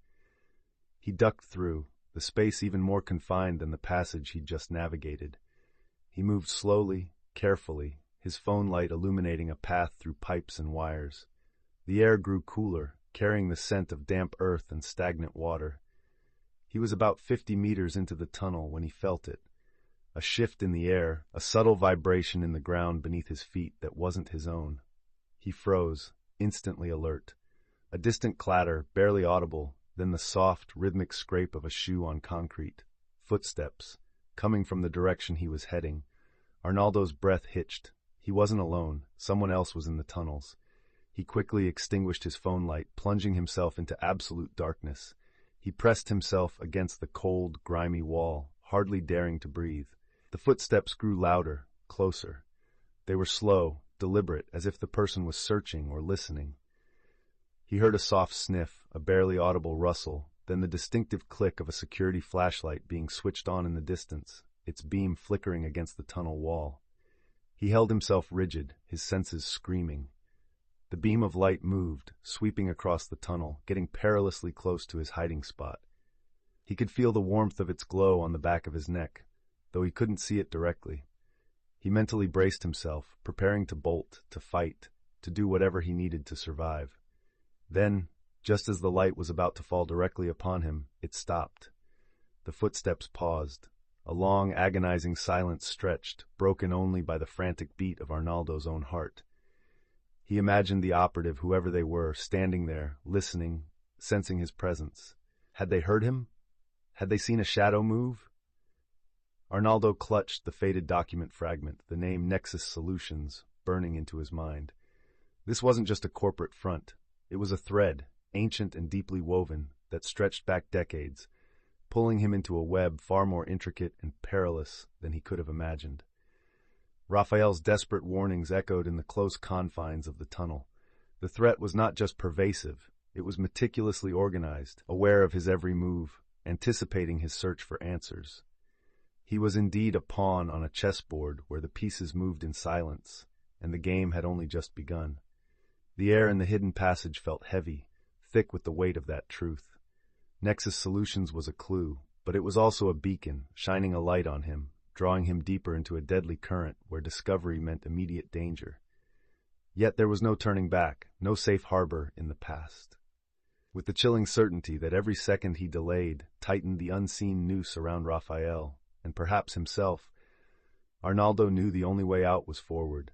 He ducked through, the space even more confined than the passage he'd just navigated. He moved slowly, carefully, his phone light illuminating a path through pipes and wires. The air grew cooler, carrying the scent of damp earth and stagnant water. He was about 50 meters into the tunnel when he felt it. A shift in the air, a subtle vibration in the ground beneath his feet that wasn't his own. He froze, instantly alert. A distant clatter, barely audible, then the soft, rhythmic scrape of a shoe on concrete. Footsteps, coming from the direction he was heading. Arnaldo's breath hitched. He wasn't alone. Someone else was in the tunnels. He quickly extinguished his phone light, plunging himself into absolute darkness. He pressed himself against the cold, grimy wall, hardly daring to breathe. The footsteps grew louder, closer. They were slow, deliberate, as if the person was searching or listening. He heard a soft sniff, a barely audible rustle, then the distinctive click of a security flashlight being switched on in the distance, its beam flickering against the tunnel wall. He held himself rigid, his senses screaming. The beam of light moved, sweeping across the tunnel, getting perilously close to his hiding spot. He could feel the warmth of its glow on the back of his neck, though he couldn't see it directly. He mentally braced himself, preparing to bolt, to fight, to do whatever he needed to survive. Then, just as the light was about to fall directly upon him, it stopped. The footsteps paused. A long, agonizing silence stretched, broken only by the frantic beat of Arnaldo's own heart. He imagined the operative, whoever they were, standing there, listening, sensing his presence. Had they heard him? Had they seen a shadow move? Arnaldo clutched the faded document fragment, the name Nexus Solutions, burning into his mind. This wasn't just a corporate front. It was a thread, ancient and deeply woven, that stretched back decades, pulling him into a web far more intricate and perilous than he could have imagined. Raphael's desperate warnings echoed in the close confines of the tunnel. The threat was not just pervasive, it was meticulously organized, aware of his every move, anticipating his search for answers. He was indeed a pawn on a chessboard where the pieces moved in silence, and the game had only just begun. The air in the hidden passage felt heavy, thick with the weight of that truth. Nexus Solutions was a clue, but it was also a beacon, shining a light on him, drawing him deeper into a deadly current where discovery meant immediate danger. Yet there was no turning back, no safe harbor in the past. With the chilling certainty that every second he delayed tightened the unseen noose around Raphael, and perhaps himself, Arnaldo knew the only way out was forward.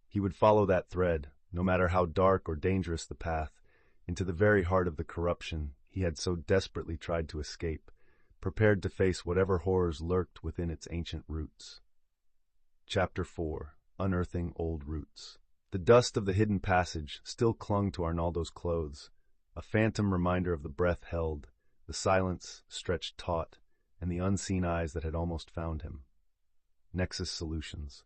He would follow that thread, no matter how dark or dangerous the path, into the very heart of the corruption he had so desperately tried to escape, prepared to face whatever horrors lurked within its ancient roots. Chapter 4. Unearthing Old Roots. The dust of the hidden passage still clung to Arnaldo's clothes, a phantom reminder of the breath held, the silence stretched taut, and the unseen eyes that had almost found him. Nexus Solutions.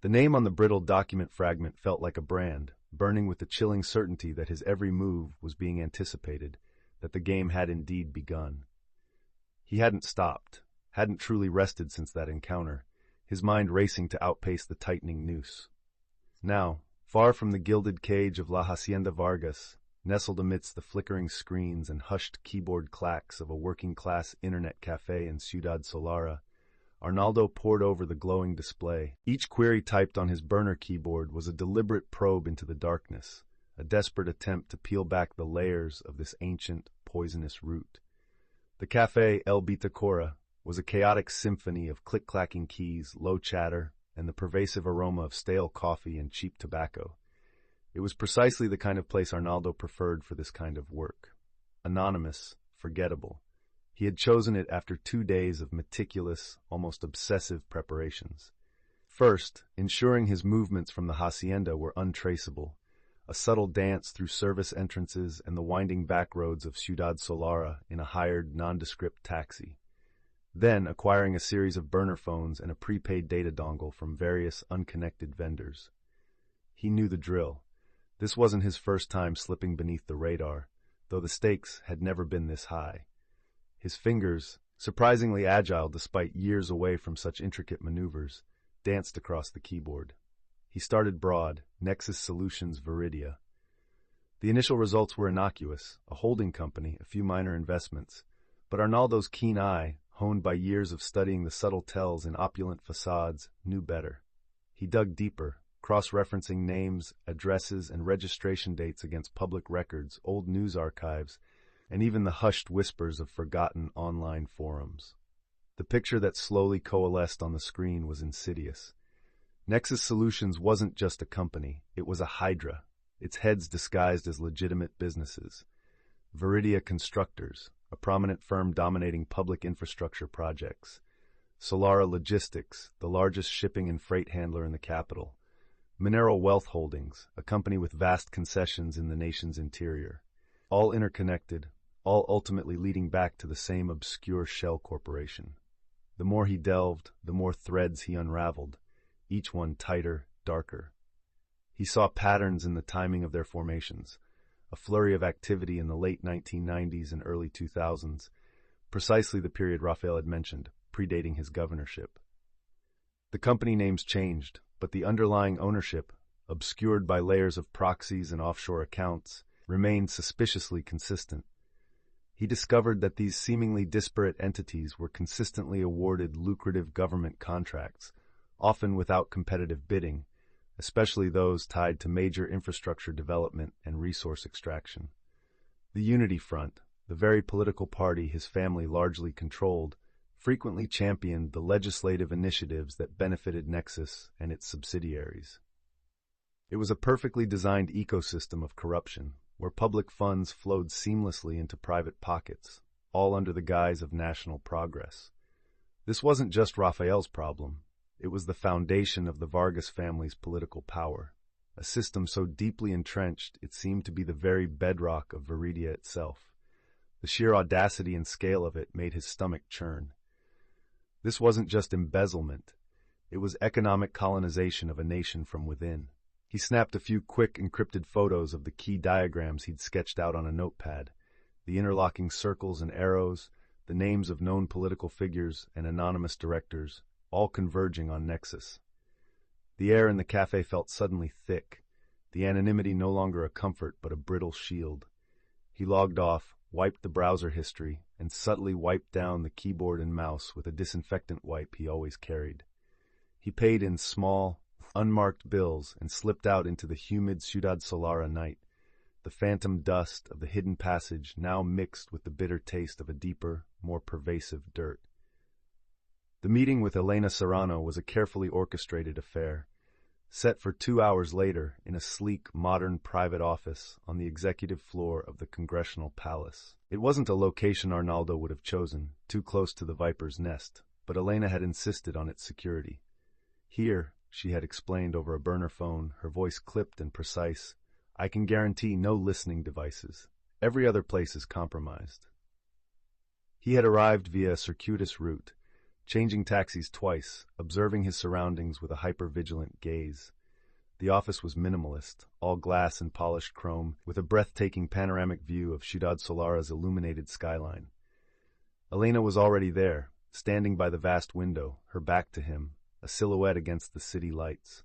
The name on the brittle document fragment felt like a brand, burning with the chilling certainty that his every move was being anticipated, that the game had indeed begun. He hadn't stopped, hadn't truly rested since that encounter, his mind racing to outpace the tightening noose. Now, far from the gilded cage of La Hacienda Vargas, nestled amidst the flickering screens and hushed keyboard clacks of a working-class internet cafe in Ciudad Solara, Arnaldo pored over the glowing display. Each query typed on his burner keyboard was a deliberate probe into the darkness, a desperate attempt to peel back the layers of this ancient, poisonous root. The cafe El Bitacora was a chaotic symphony of click-clacking keys, low chatter, and the pervasive aroma of stale coffee and cheap tobacco. It was precisely the kind of place Arnaldo preferred for this kind of work. Anonymous, forgettable. He had chosen it after 2 days of meticulous, almost obsessive preparations. First, ensuring his movements from the hacienda were untraceable, a subtle dance through service entrances and the winding back roads of Ciudad Solara in a hired, nondescript taxi. Then acquiring a series of burner phones and a prepaid data dongle from various unconnected vendors. He knew the drill. This wasn't his first time slipping beneath the radar, though the stakes had never been this high. His fingers, surprisingly agile despite years away from such intricate maneuvers, danced across the keyboard. He started broad, Nexus Solutions Veridia. The initial results were innocuous, a holding company, a few minor investments, but Arnaldo's keen eye, honed by years of studying the subtle tells in opulent facades, knew better. He dug deeper, cross-referencing names, addresses, and registration dates against public records, old news archives, and even the hushed whispers of forgotten online forums. The picture that slowly coalesced on the screen was insidious. Nexus Solutions wasn't just a company, it was a hydra, its heads disguised as legitimate businesses. Veridia Constructors, a prominent firm dominating public infrastructure projects. Solara Logistics, the largest shipping and freight handler in the capital. Mineral Wealth Holdings, a company with vast concessions in the nation's interior. All interconnected, all ultimately leading back to the same obscure shell corporation. The more he delved, the more threads he unraveled, each one tighter, darker. He saw patterns in the timing of their formations, a flurry of activity in the late 1990s and early 2000s, precisely the period Raphael had mentioned, predating his governorship. The company names changed, but the underlying ownership, obscured by layers of proxies and offshore accounts, remained suspiciously consistent. He discovered that these seemingly disparate entities were consistently awarded lucrative government contracts, often without competitive bidding, especially those tied to major infrastructure development and resource extraction. The Unity Front, the very political party his family largely controlled, frequently championed the legislative initiatives that benefited Nexus and its subsidiaries. It was a perfectly designed ecosystem of corruption, where public funds flowed seamlessly into private pockets, all under the guise of national progress. This wasn't just Raphael's problem. It was the foundation of the Vargas family's political power, a system so deeply entrenched it seemed to be the very bedrock of Veridia itself. The sheer audacity and scale of it made his stomach churn. This wasn't just embezzlement. It was economic colonization of a nation from within. He snapped a few quick encrypted photos of the key diagrams he'd sketched out on a notepad, the interlocking circles and arrows, the names of known political figures and anonymous directors, all converging on Nexus. The air in the cafe felt suddenly thick, the anonymity no longer a comfort but a brittle shield. He logged off, wiped the browser history, and subtly wiped down the keyboard and mouse with a disinfectant wipe he always carried. He paid in small, unmarked bills and slipped out into the humid Ciudad Solara night, the phantom dust of the hidden passage now mixed with the bitter taste of a deeper, more pervasive dirt. The meeting with Elena Serrano was a carefully orchestrated affair, set for 2 hours later in a sleek, modern private office on the executive floor of the Congressional Palace. It wasn't a location Arnaldo would have chosen, too close to the Viper's nest, but Elena had insisted on its security. Here, she had explained over a burner phone, her voice clipped and precise, I can guarantee no listening devices. Every other place is compromised. He had arrived via a circuitous route, changing taxis twice, observing his surroundings with a hyper-vigilant gaze. The office was minimalist, all glass and polished chrome, with a breathtaking panoramic view of Ciudad Solara's illuminated skyline. Elena was already there, standing by the vast window, her back to him, a silhouette against the city lights.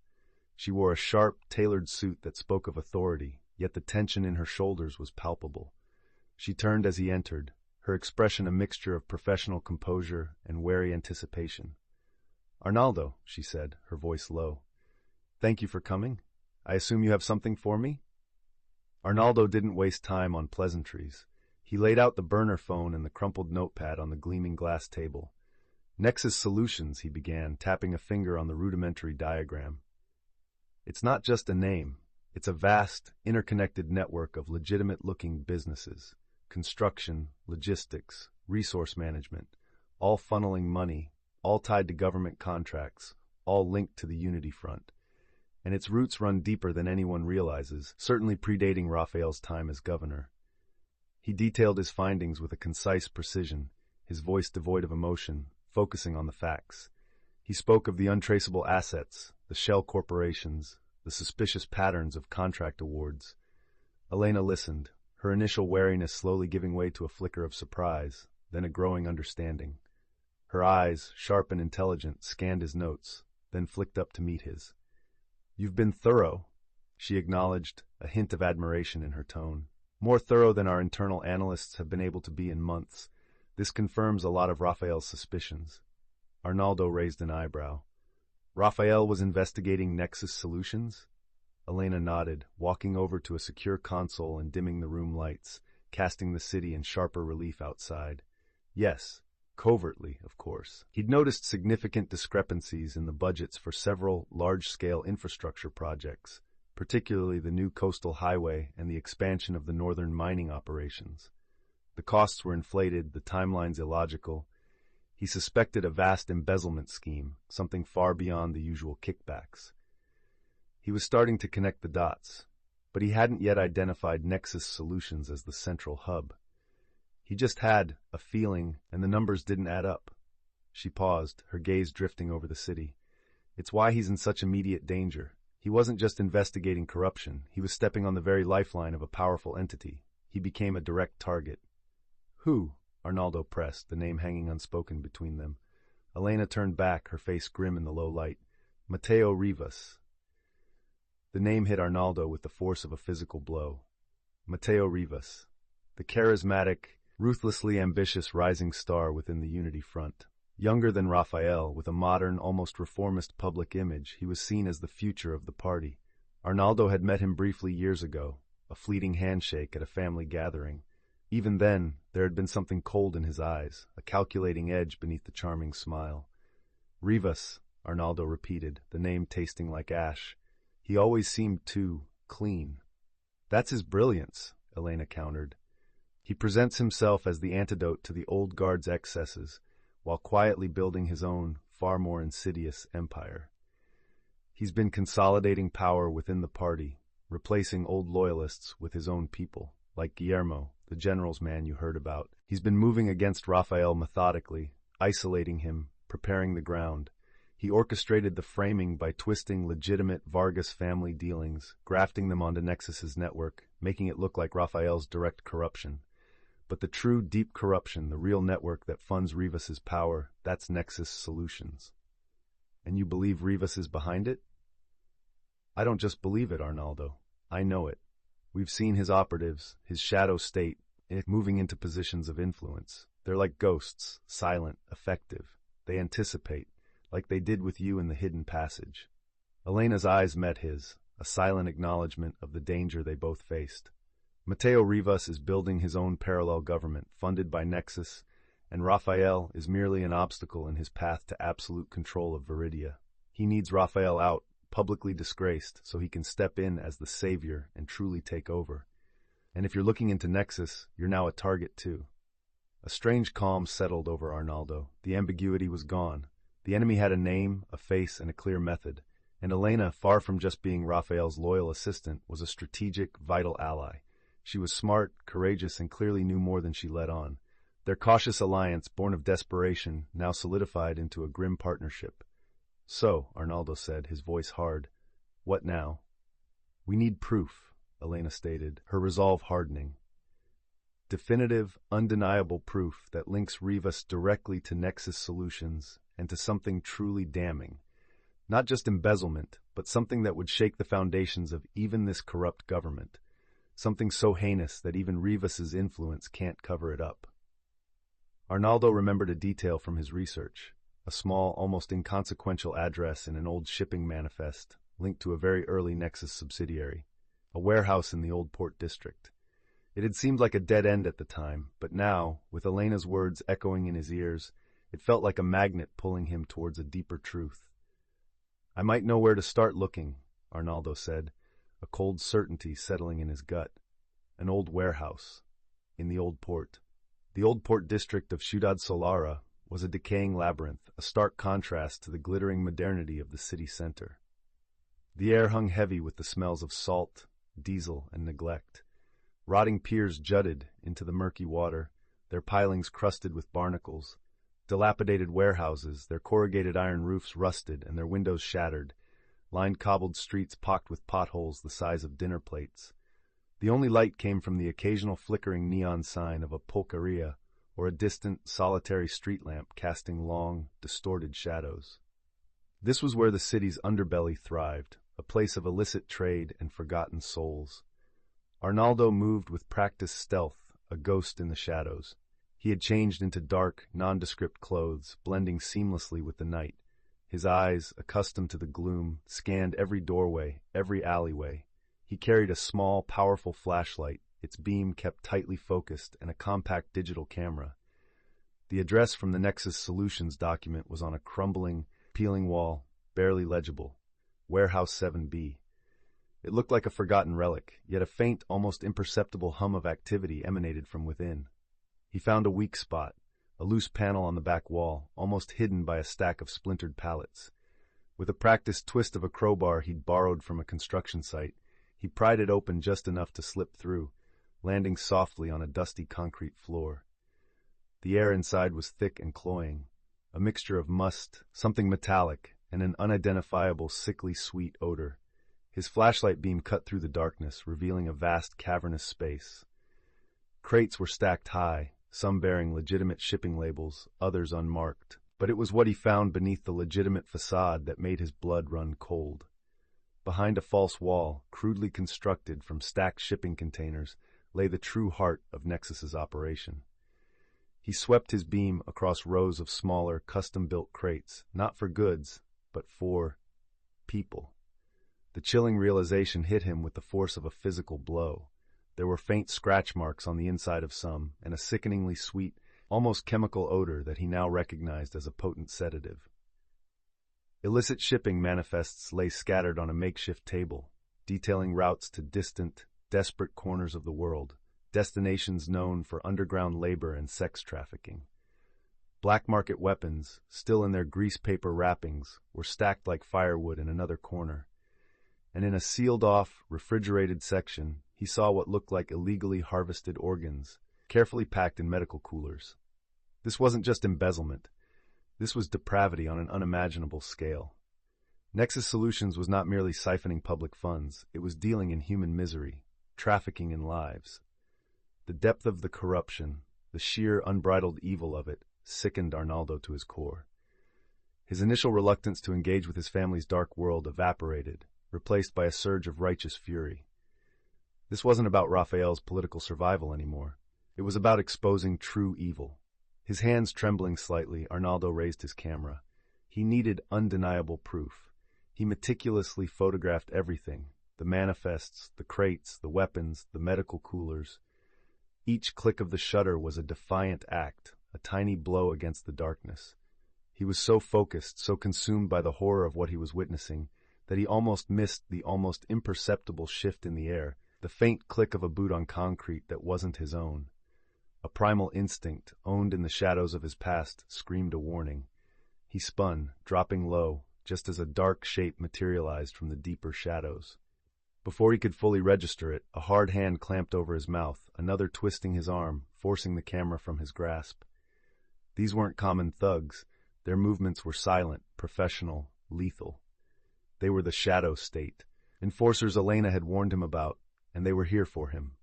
She wore a sharp, tailored suit that spoke of authority, yet the tension in her shoulders was palpable. She turned as he entered, her expression a mixture of professional composure and wary anticipation. Arnaldo, she said, her voice low. Thank you for coming. I assume you have something for me? Arnaldo didn't waste time on pleasantries. He laid out the burner phone and the crumpled notepad on the gleaming glass table. Nexus Solutions, he began, tapping a finger on the rudimentary diagram. It's not just a name. It's a vast, interconnected network of legitimate-looking businesses, construction, logistics, resource management, all funneling money, all tied to government contracts, all linked to the Unity Front. And its roots run deeper than anyone realizes, certainly predating Raphael's time as governor. He detailed his findings with a concise precision, his voice devoid of emotion, focusing on the facts. He spoke of the untraceable assets, the shell corporations, the suspicious patterns of contract awards. Elena listened, her initial wariness slowly giving way to a flicker of surprise, then a growing understanding. Her eyes, sharp and intelligent, scanned his notes, then flicked up to meet his. You've been thorough, she acknowledged, a hint of admiration in her tone. More thorough than our internal analysts have been able to be in months. This confirms a lot of Raphael's suspicions. Arnaldo raised an eyebrow. Raphael was investigating Nexus Solutions? Elena nodded, walking over to a secure console and dimming the room lights, casting the city in sharper relief outside. Yes, covertly, of course. He'd noticed significant discrepancies in the budgets for several large-scale infrastructure projects, particularly the new coastal highway and the expansion of the northern mining operations. The costs were inflated, the timelines illogical. He suspected a vast embezzlement scheme, something far beyond the usual kickbacks. He was starting to connect the dots, but he hadn't yet identified Nexus Solutions as the central hub. He just had a feeling, and the numbers didn't add up. She paused, her gaze drifting over the city. It's why he's in such immediate danger. He wasn't just investigating corruption, he was stepping on the very lifeline of a powerful entity. He became a direct target. Who? Arnaldo pressed, the name hanging unspoken between them. Elena turned back, her face grim in the low light. Mateo Rivas. The name hit Arnaldo with the force of a physical blow. Mateo Rivas, the charismatic, ruthlessly ambitious rising star within the Unity Front. Younger than Raphael, with a modern, almost reformist public image, he was seen as the future of the party. Arnaldo had met him briefly years ago, a fleeting handshake at a family gathering. Even then, there had been something cold in his eyes, a calculating edge beneath the charming smile. Rivas, Arnaldo repeated, the name tasting like ash. He always seemed too clean. That's his brilliance, Elena countered. He presents himself as the antidote to the old guard's excesses, while quietly building his own, far more insidious empire. He's been consolidating power within the party, replacing old loyalists with his own people, like Guillermo, the general's man you heard about. He's been moving against Raphael methodically, isolating him, preparing the ground. He orchestrated the framing by twisting legitimate Vargas family dealings, grafting them onto Nexus's network, making it look like Raphael's direct corruption. But the true deep corruption, the real network that funds Rivas's power, that's Nexus Solutions. And you believe Rivas is behind it? I don't just believe it, Arnaldo. I know it. We've seen his operatives, his shadow state, moving into positions of influence. They're like ghosts, silent, effective. They anticipate, like they did with you in the hidden passage. Elena's eyes met his, a silent acknowledgement of the danger they both faced. Mateo Rivas is building his own parallel government, funded by Nexus, and Raphael is merely an obstacle in his path to absolute control of Veridia. He needs Raphael out, publicly disgraced, so he can step in as the savior and truly take over. And if you're looking into Nexus, you're now a target too. A strange calm settled over Arnaldo. The ambiguity was gone. The enemy had a name, a face, and a clear method. And Elena, far from just being Raphael's loyal assistant, was a strategic, vital ally. She was smart, courageous, and clearly knew more than she let on. Their cautious alliance, born of desperation, now solidified into a grim partnership. So, Arnaldo said, his voice hard, what now? We need proof, Elena stated, her resolve hardening. Definitive, undeniable proof that links Rivas directly to Nexus Solutions and to something truly damning. Not just embezzlement, but something that would shake the foundations of even this corrupt government. Something so heinous that even Rivas's influence can't cover it up. Arnaldo remembered a detail from his research, a small, almost inconsequential address in an old shipping manifest linked to a very early Nexus subsidiary, a warehouse in the Old Port District. It had seemed like a dead end at the time, but now, with Elena's words echoing in his ears, it felt like a magnet pulling him towards a deeper truth. I might know where to start looking, Arnaldo said, a cold certainty settling in his gut. An old warehouse, in the Old Port. The Old Port district of Ciudad Solara was a decaying labyrinth, a stark contrast to the glittering modernity of the city center. The air hung heavy with the smells of salt, diesel, and neglect. Rotting piers jutted into the murky water, their pilings crusted with barnacles. Dilapidated warehouses, their corrugated iron roofs rusted and their windows shattered, lined cobbled streets pocked with potholes the size of dinner plates. The only light came from the occasional flickering neon sign of a pulqueria or a distant, solitary street lamp casting long, distorted shadows. This was where the city's underbelly thrived, a place of illicit trade and forgotten souls. Arnaldo moved with practiced stealth, a ghost in the shadows. He had changed into dark, nondescript clothes, blending seamlessly with the night. His eyes, accustomed to the gloom, scanned every doorway, every alleyway. He carried a small, powerful flashlight, its beam kept tightly focused, and a compact digital camera. The address from the Nexus Solutions document was on a crumbling, peeling wall, barely legible. Warehouse 7B. It looked like a forgotten relic, yet a faint, almost imperceptible hum of activity emanated from within. He found a weak spot, a loose panel on the back wall, almost hidden by a stack of splintered pallets. With a practiced twist of a crowbar he'd borrowed from a construction site, he pried it open just enough to slip through, landing softly on a dusty concrete floor. The air inside was thick and cloying. a mixture of must, something metallic, and an unidentifiable sickly sweet odor. His flashlight beam cut through the darkness, revealing a vast cavernous space. Crates were stacked high, some bearing legitimate shipping labels, others unmarked. But it was what he found beneath the legitimate facade that made his blood run cold. Behind a false wall, crudely constructed from stacked shipping containers, lay the true heart of Nexus's operation. He swept his beam across rows of smaller, custom-built crates, not for goods, but for people. The chilling realization hit him with the force of a physical blow. There were faint scratch marks on the inside of some, and a sickeningly sweet, almost chemical odor that he now recognized as a potent sedative. Illicit shipping manifests lay scattered on a makeshift table, detailing routes to distant, desperate corners of the world, destinations known for underground labor and sex trafficking. Black market weapons, still in their grease paper wrappings, were stacked like firewood in another corner. And in a sealed-off, refrigerated section, he saw what looked like illegally harvested organs, carefully packed in medical coolers. This wasn't just embezzlement. This was depravity on an unimaginable scale. Nexus Solutions was not merely siphoning public funds, it was dealing in human misery, trafficking in lives. The depth of the corruption, the sheer unbridled evil of it, sickened Arnaldo to his core. His initial reluctance to engage with his family's dark world evaporated, replaced by a surge of righteous fury. This wasn't about Raphael's political survival anymore. It was about exposing true evil. His hands trembling slightly, Arnaldo raised his camera. He needed undeniable proof. He meticulously photographed everything, the manifests, the crates, the weapons, the medical coolers. Each click of the shutter was a defiant act, a tiny blow against the darkness. He was so focused, so consumed by the horror of what he was witnessing, that he almost missed the almost imperceptible shift in the air, the faint click of a boot on concrete that wasn't his own. A primal instinct, owned in the shadows of his past, screamed a warning. He spun, dropping low, just as a dark shape materialized from the deeper shadows. Before he could fully register it, a hard hand clamped over his mouth, another twisting his arm, forcing the camera from his grasp. These weren't common thugs. Their movements were silent, professional, lethal. They were the shadow state, enforcers Elena had warned him about, and they were here for him.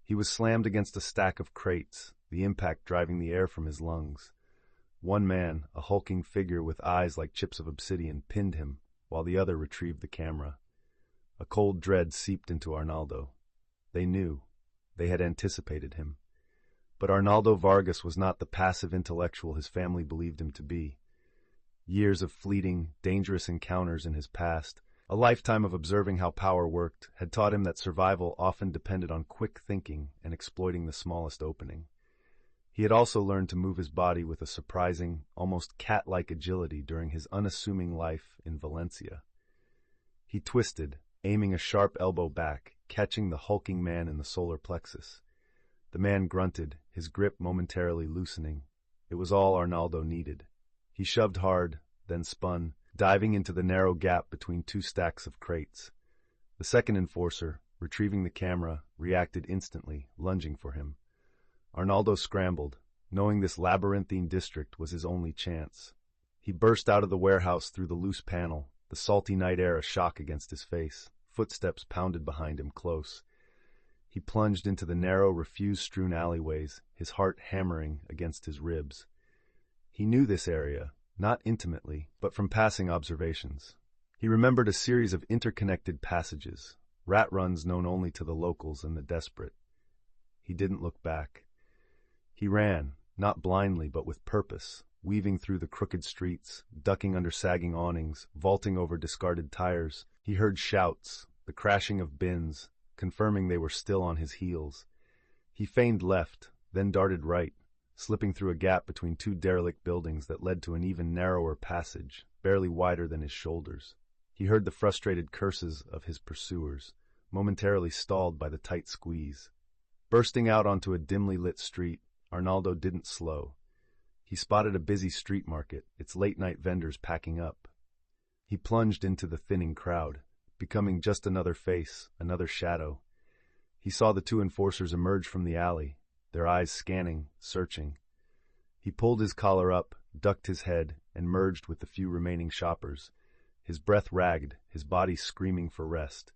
He was slammed against a stack of crates, the impact driving the air from his lungs. One man, a hulking figure with eyes like chips of obsidian, pinned him, while the other retrieved the camera. A cold dread seeped into Arnaldo. They knew. They had anticipated him. But Arnaldo Vargas was not the passive intellectual his family believed him to be. Years of fleeting, dangerous encounters in his past, a lifetime of observing how power worked, had taught him that survival often depended on quick thinking and exploiting the smallest opening. He had also learned to move his body with a surprising, almost cat-like agility during his unassuming life in Valencia. He twisted, aiming a sharp elbow back, catching the hulking man in the solar plexus. The man grunted, his grip momentarily loosening. It was all Arnaldo needed. He shoved hard, then spun, diving into the narrow gap between two stacks of crates. The second enforcer, retrieving the camera, reacted instantly, lunging for him. Arnaldo scrambled, knowing this labyrinthine district was his only chance. He burst out of the warehouse through the loose panel, the salty night air a shock against his face. Footsteps pounded behind him close. He plunged into the narrow, refuse-strewn alleyways, his heart hammering against his ribs. He knew this area, not intimately, but from passing observations. He remembered a series of interconnected passages, rat runs known only to the locals and the desperate. He didn't look back. He ran, not blindly but with purpose, weaving through the crooked streets, ducking under sagging awnings, vaulting over discarded tires. He heard shouts, the crashing of bins, confirming they were still on his heels. He feigned left, then darted right, slipping through a gap between two derelict buildings that led to an even narrower passage, barely wider than his shoulders. He heard the frustrated curses of his pursuers, momentarily stalled by the tight squeeze. Bursting out onto a dimly lit street, Arnaldo didn't slow. He spotted a busy street market, its late-night vendors packing up. He plunged into the thinning crowd, becoming just another face, another shadow. He saw the two enforcers emerge from the alley, their eyes scanning, searching. He pulled his collar up, ducked his head, and merged with the few remaining shoppers, his breath ragged, his body screaming for rest.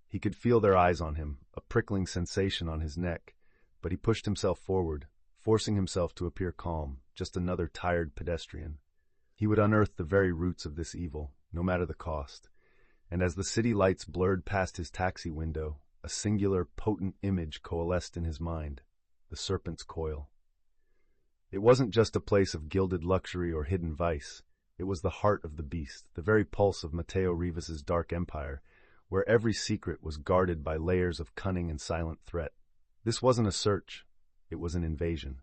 He could feel their eyes on him, a prickling sensation on his neck, but he pushed himself forward, forcing himself to appear calm, just another tired pedestrian. He would unearth the very roots of this evil, no matter the cost. And as the city lights blurred past his taxi window, a singular, potent image coalesced in his mind: the Serpent's coil. It wasn't just a place of gilded luxury or hidden vice. It was the heart of the beast, the very pulse of Mateo Rivas's dark empire, where every secret was guarded by layers of cunning and silent threat. This wasn't a search, it was an invasion.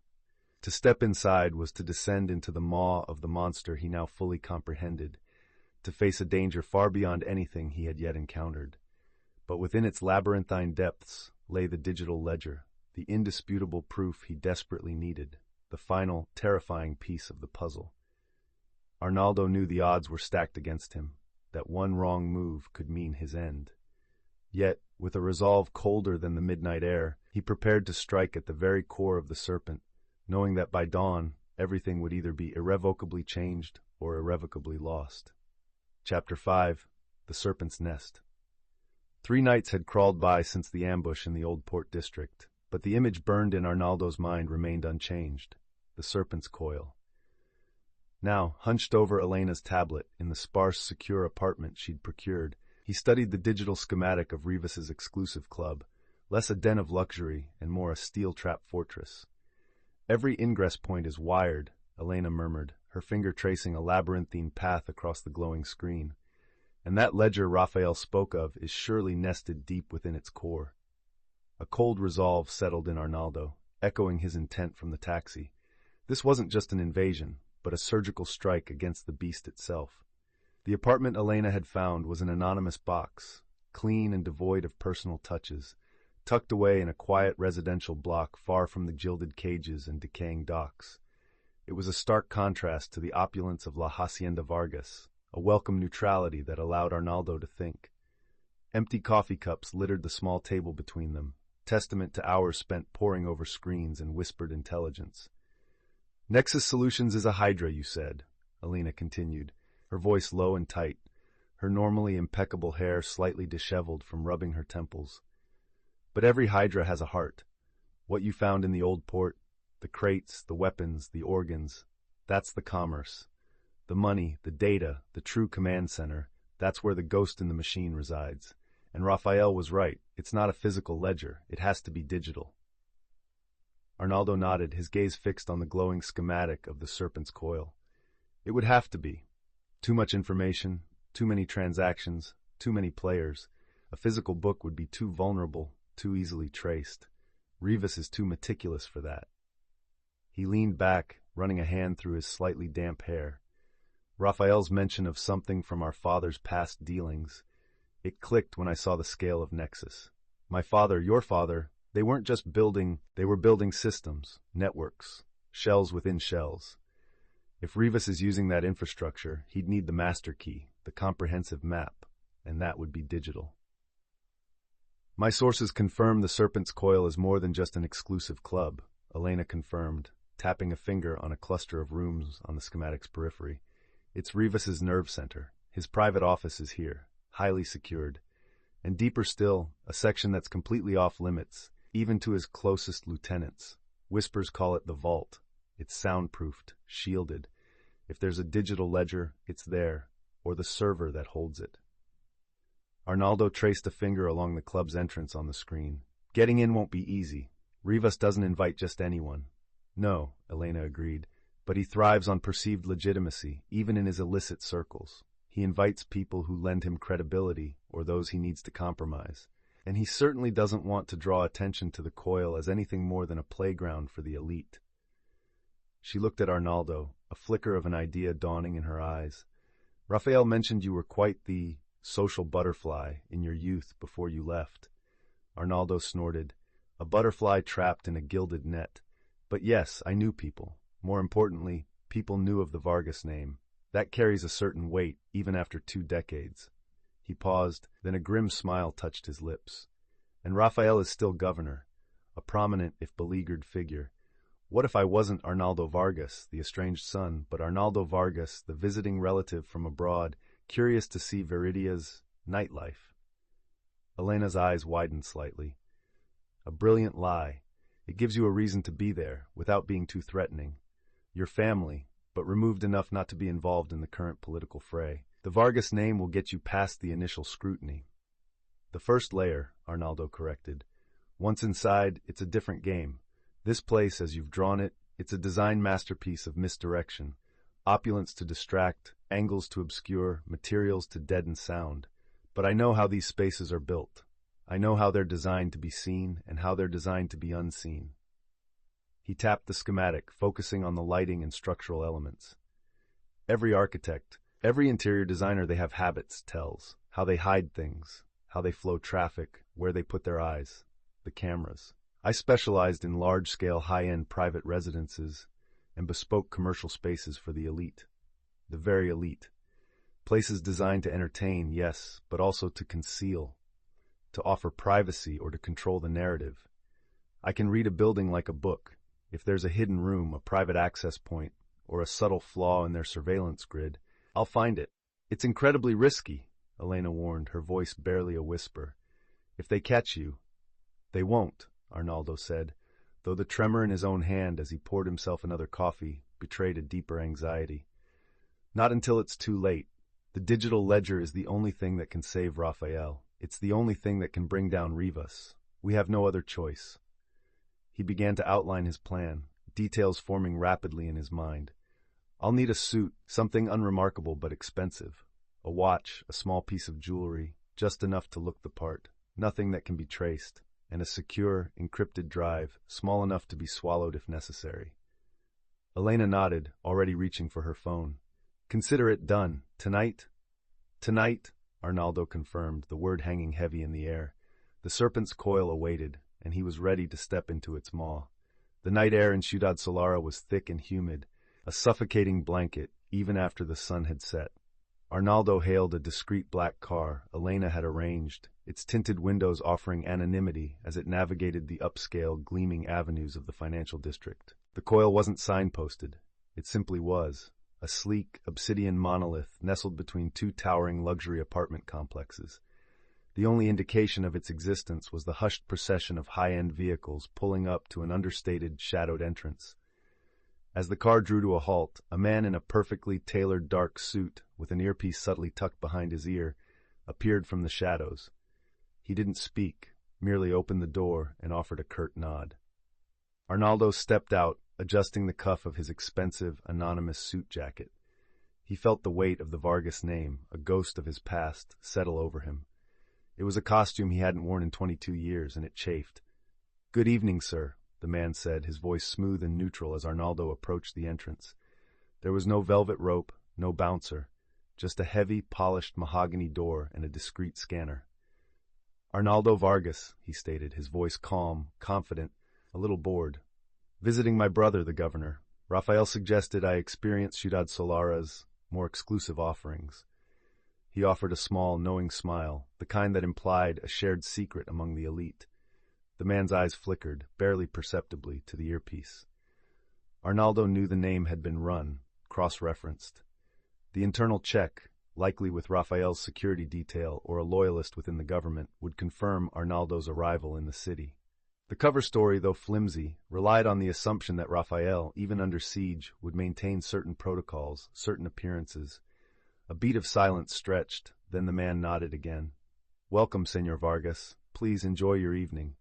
To step inside was to descend into the maw of the monster he now fully comprehended, to face a danger far beyond anything he had yet encountered. But within its labyrinthine depths lay the digital ledger, the indisputable proof he desperately needed, the final, terrifying piece of the puzzle. Arnaldo knew the odds were stacked against him, that one wrong move could mean his end. Yet, with a resolve colder than the midnight air, he prepared to strike at the very core of the Serpent, knowing that by dawn everything would either be irrevocably changed or irrevocably lost. Chapter 5. The Serpent's Nest. 3 nights had crawled by since the ambush in the old port district, but the image burned in Arnaldo's mind remained unchanged: the Serpent's coil. Now, hunched over Elena's tablet in the sparse, secure apartment she'd procured, he studied the digital schematic of Rivas's exclusive club, less a den of luxury and more a steel-trap fortress. "Every ingress point is wired," Elena murmured, her finger tracing a labyrinthine path across the glowing screen. "And that ledger Raphael spoke of is surely nested deep within its core." A cold resolve settled in Arnaldo, echoing his intent from the taxi. This wasn't just an invasion, but a surgical strike against the beast itself. The apartment Elena had found was an anonymous box, clean and devoid of personal touches, tucked away in a quiet residential block far from the gilded cages and decaying docks. It was a stark contrast to the opulence of La Hacienda Vargas, a welcome neutrality that allowed Arnaldo to think. Empty coffee cups littered the small table between them, testament to hours spent poring over screens and whispered intelligence. "Nexus Solutions is a hydra, you said," Elena continued, her voice low and tight, her normally impeccable hair slightly disheveled from rubbing her temples. "But every hydra has a heart. What you found in the old port, the crates, the weapons, the organs, that's the commerce. The money, the data, the true command center, that's where the ghost in the machine resides. And Raphael was right, it's not a physical ledger, it has to be digital." Arnaldo nodded, his gaze fixed on the glowing schematic of the Serpent's coil. It would have to be. Too much information, too many transactions, too many players. A physical book would be too vulnerable, too easily traced. Rivas is too meticulous for that. He leaned back, running a hand through his slightly damp hair. Raphael's mention of something from our father's past dealings. It clicked when I saw the scale of Nexus. My father, your father, they weren't just building, they were building systems, networks, shells within shells. If Rivas is using that infrastructure, he'd need the master key, the comprehensive map, and that would be digital. "My sources confirm the Serpent's coil is more than just an exclusive club," Elena confirmed, tapping a finger on a cluster of rooms on the schematic's periphery. "It's Rivas's nerve center. His private office is here, highly secured. And deeper still, a section that's completely off limits, even to his closest lieutenants. Whispers call it the vault. It's soundproofed, shielded. If there's a digital ledger, it's there, or the server that holds it." Arnaldo traced a finger along the club's entrance on the screen. "Getting in won't be easy. Rivas doesn't invite just anyone." "No," Elena agreed, "but he thrives on perceived legitimacy, even in his illicit circles. He invites people who lend him credibility or those he needs to compromise. And he certainly doesn't want to draw attention to the coil as anything more than a playground for the elite." She looked at Arnaldo, a flicker of an idea dawning in her eyes. "Raphael mentioned you were quite the social butterfly in your youth before you left." Arnaldo snorted. "A butterfly trapped in a gilded net. But yes, I knew people. More importantly, people knew of the Vargas name. That carries a certain weight, even after 2 decades. He paused, then a grim smile touched his lips. "And Raphael is still governor, a prominent if beleaguered figure. What if I wasn't Arnaldo Vargas, the estranged son, but Arnaldo Vargas, the visiting relative from abroad, curious to see Veridia's nightlife? Elena's eyes widened slightly. A brilliant lie. It gives you a reason to be there, without being too threatening. Your family, but removed enough not to be involved in the current political fray. The Vargas name will get you past the initial scrutiny. The first layer, Arnaldo corrected. Once inside, it's a different game. This place, as you've drawn it, it's a design masterpiece of misdirection. Opulence to distract, angles to obscure, materials to deaden sound. But I know how these spaces are built. I know how they're designed to be seen and how they're designed to be unseen. He tapped the schematic, focusing on the lighting and structural elements. Every architect, every interior designer, they have habits, tells. How they hide things, how they flow traffic, where they put their eyes, the cameras. I specialized in large-scale, high-end private residences and bespoke commercial spaces for the elite. The very elite. Places designed to entertain, yes, but also to conceal, to offer privacy or to control the narrative. I can read a building like a book. If there's a hidden room, a private access point, or a subtle flaw in their surveillance grid, I'll find it. It's incredibly risky, Elena warned, her voice barely a whisper. If they catch you, they won't, Arnaldo said, though the tremor in his own hand as he poured himself another coffee betrayed a deeper anxiety. Not until it's too late. The digital ledger is the only thing that can save Rafael. It's the only thing that can bring down Rivas. We have no other choice. He began to outline his plan, details forming rapidly in his mind. I'll need a suit, something unremarkable but expensive. A watch, a small piece of jewelry, just enough to look the part, nothing that can be traced, and a secure, encrypted drive, small enough to be swallowed if necessary. Elena nodded, already reaching for her phone. Consider it done. Tonight? Tonight, Arnaldo confirmed, the word hanging heavy in the air. The Serpent's coil awaited, and he was ready to step into its maw. The night air in Ciudad Solara was thick and humid, a suffocating blanket, even after the sun had set. Arnaldo hailed a discreet black car Elena had arranged, its tinted windows offering anonymity as it navigated the upscale, gleaming avenues of the financial district. The coil wasn't signposted. It simply was. A sleek, obsidian monolith nestled between two towering luxury apartment complexes. The only indication of its existence was the hushed procession of high-end vehicles pulling up to an understated, shadowed entrance. As the car drew to a halt, a man in a perfectly tailored dark suit, with an earpiece subtly tucked behind his ear, appeared from the shadows. He didn't speak, merely opened the door and offered a curt nod. Arnaldo stepped out, adjusting the cuff of his expensive, anonymous suit jacket. He felt the weight of the Vargas name, a ghost of his past, settle over him. It was a costume he hadn't worn in 22 years, and it chafed. "Good evening, sir," the man said, his voice smooth and neutral as Arnaldo approached the entrance. There was no velvet rope, no bouncer, just a heavy, polished mahogany door and a discreet scanner. "Arnaldo Vargas," he stated, his voice calm, confident, a little bored. "Visiting my brother, the governor. Rafael suggested I experience Ciudad Solara's more exclusive offerings." He offered a small, knowing smile, the kind that implied a shared secret among the elite. The man's eyes flickered, barely perceptibly, to the earpiece. Arnaldo knew the name had been run, cross-referenced. The internal check, likely with Rafael's security detail or a loyalist within the government, would confirm Arnaldo's arrival in the city. The cover story, though flimsy, relied on the assumption that Rafael, even under siege, would maintain certain protocols, certain appearances. A beat of silence stretched, then the man nodded again. "Welcome, Senor Vargas. Please enjoy your evening."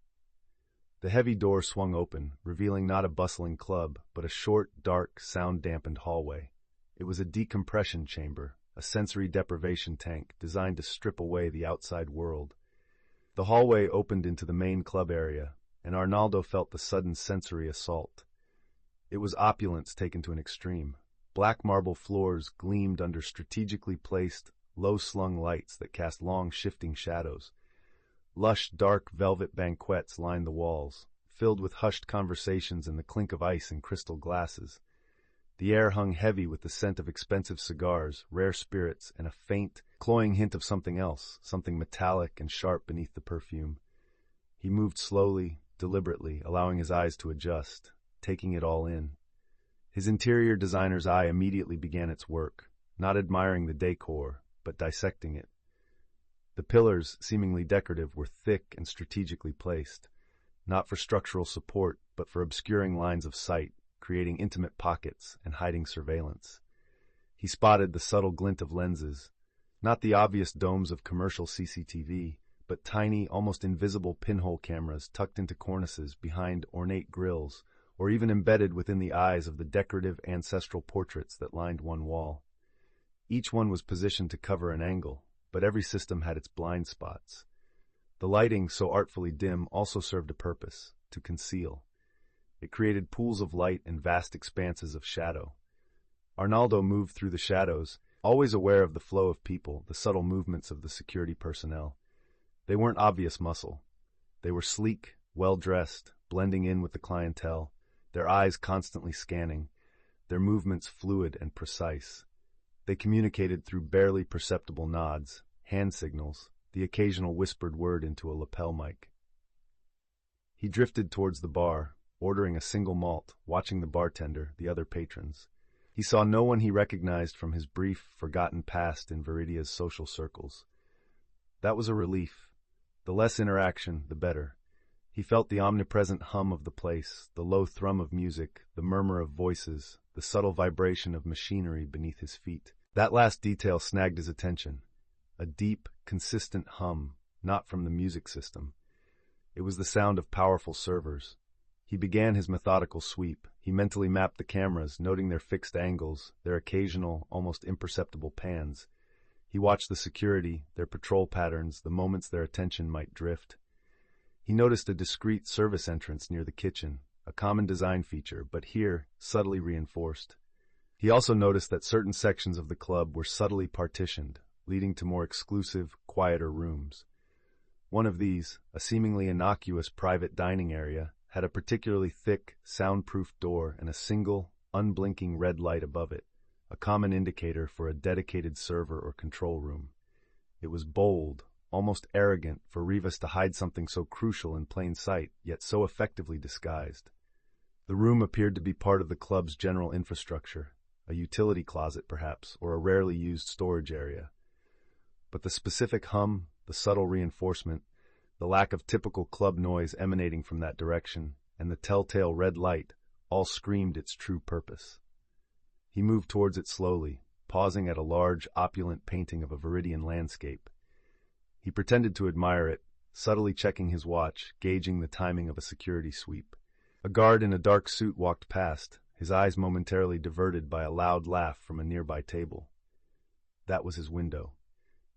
The heavy door swung open, revealing not a bustling club, but a short, dark, sound-dampened hallway. It was a decompression chamber, a sensory deprivation tank designed to strip away the outside world. The hallway opened into the main club area, and Arnaldo felt the sudden sensory assault. It was opulence taken to an extreme. Black marble floors gleamed under strategically placed, low-slung lights that cast long, shifting shadows. Lush, dark velvet banquettes lined the walls, filled with hushed conversations and the clink of ice in crystal glasses. The air hung heavy with the scent of expensive cigars, rare spirits, and a faint, cloying hint of something else, something metallic and sharp beneath the perfume. He moved slowly, deliberately, allowing his eyes to adjust. taking it all in. His interior designer's eye immediately began its work, not admiring the decor, but dissecting it. The pillars, seemingly decorative, were thick and strategically placed, not for structural support, but for obscuring lines of sight, creating intimate pockets and hiding surveillance. He spotted the subtle glint of lenses, not the obvious domes of commercial CCTV, but tiny, almost invisible pinhole cameras tucked into cornices behind ornate grills, or even embedded within the eyes of the decorative ancestral portraits that lined one wall. Each one was positioned to cover an angle, but every system had its blind spots. The lighting, so artfully dim, also served a purpose: to conceal. It created pools of light and vast expanses of shadow. Arnaldo moved through the shadows, always aware of the flow of people, the subtle movements of the security personnel. They weren't obvious muscle. They were sleek, well-dressed, blending in with the clientele, their eyes constantly scanning, their movements fluid and precise. They communicated through barely perceptible nods, hand signals, the occasional whispered word into a lapel mic. He drifted towards the bar, ordering a single malt, watching the bartender, the other patrons. He saw no one he recognized from his brief, forgotten past in Veridia's social circles. That was a relief. The less interaction, the better. He felt the omnipresent hum of the place, the low thrum of music, the murmur of voices, the subtle vibration of machinery beneath his feet. That last detail snagged his attention. A deep, consistent hum, not from the music system. It was the sound of powerful servers. He began his methodical sweep. He mentally mapped the cameras, noting their fixed angles, their occasional, almost imperceptible pans. He watched the security, their patrol patterns, the moments their attention might drift. He noticed a discreet service entrance near the kitchen, a common design feature, but here, subtly reinforced. He also noticed that certain sections of the club were subtly partitioned, leading to more exclusive, quieter rooms. One of these, a seemingly innocuous private dining area, had a particularly thick, soundproof door and a single, unblinking red light above it, a common indicator for a dedicated server or control room. It was bold, almost arrogant for Rivas to hide something so crucial in plain sight, yet so effectively disguised. The room appeared to be part of the club's general infrastructure, a utility closet perhaps, or a rarely used storage area. But the specific hum, the subtle reinforcement, the lack of typical club noise emanating from that direction, and the telltale red light all screamed its true purpose. He moved towards it slowly, pausing at a large, opulent painting of a Veridian landscape. He pretended to admire it, subtly checking his watch, gauging the timing of a security sweep. A guard in a dark suit walked past, his eyes momentarily diverted by a loud laugh from a nearby table. That was his window.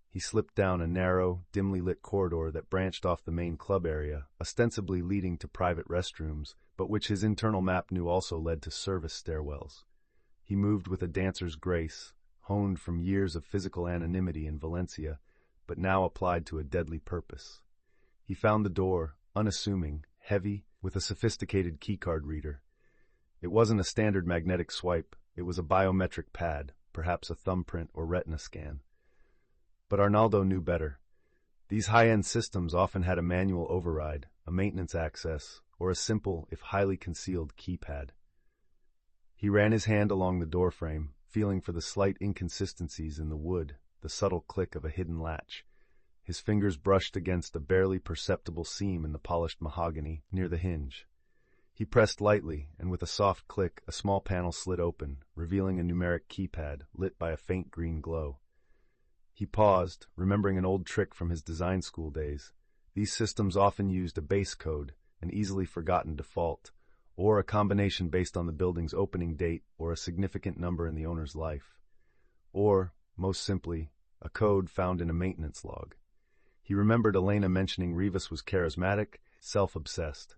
He slipped down a narrow, dimly lit corridor that branched off the main club area, ostensibly leading to private restrooms, but which his internal map knew also led to service stairwells. He moved with a dancer's grace, honed from years of physical anonymity in Valencia, but now applied to a deadly purpose. He found the door, unassuming, heavy, with a sophisticated keycard reader. It wasn't a standard magnetic swipe, it was a biometric pad, perhaps a thumbprint or retina scan. But Arnaldo knew better. These high-end systems often had a manual override, a maintenance access, or a simple, if highly concealed, keypad. He ran his hand along the doorframe, feeling for the slight inconsistencies in the wood, the subtle click of a hidden latch. His fingers brushed against a barely perceptible seam in the polished mahogany near the hinge. He pressed lightly, and with a soft click, a small panel slid open, revealing a numeric keypad lit by a faint green glow. He paused, remembering an old trick from his design school days. These systems often used a base code, an easily forgotten default, or a combination based on the building's opening date or a significant number in the owner's life. Or, most simply, a code found in a maintenance log. He remembered Elena mentioning Rivas was charismatic, self-obsessed.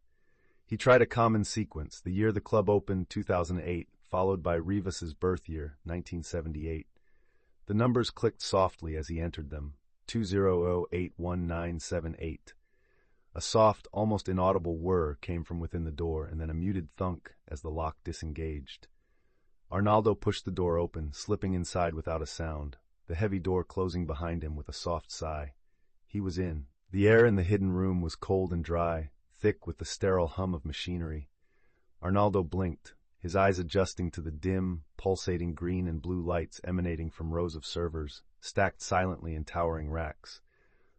He tried a common sequence, the year the club opened, 2008, followed by Rivas's birth year, 1978. The numbers clicked softly as he entered them, 2008198. A soft, almost inaudible whir came from within the door, and then a muted thunk as the lock disengaged. Arnaldo pushed the door open, slipping inside without a sound, the heavy door closing behind him with a soft sigh. He was in. The air in the hidden room was cold and dry, thick with the sterile hum of machinery. Arnaldo blinked, his eyes adjusting to the dim, pulsating green and blue lights emanating from rows of servers, stacked silently in towering racks.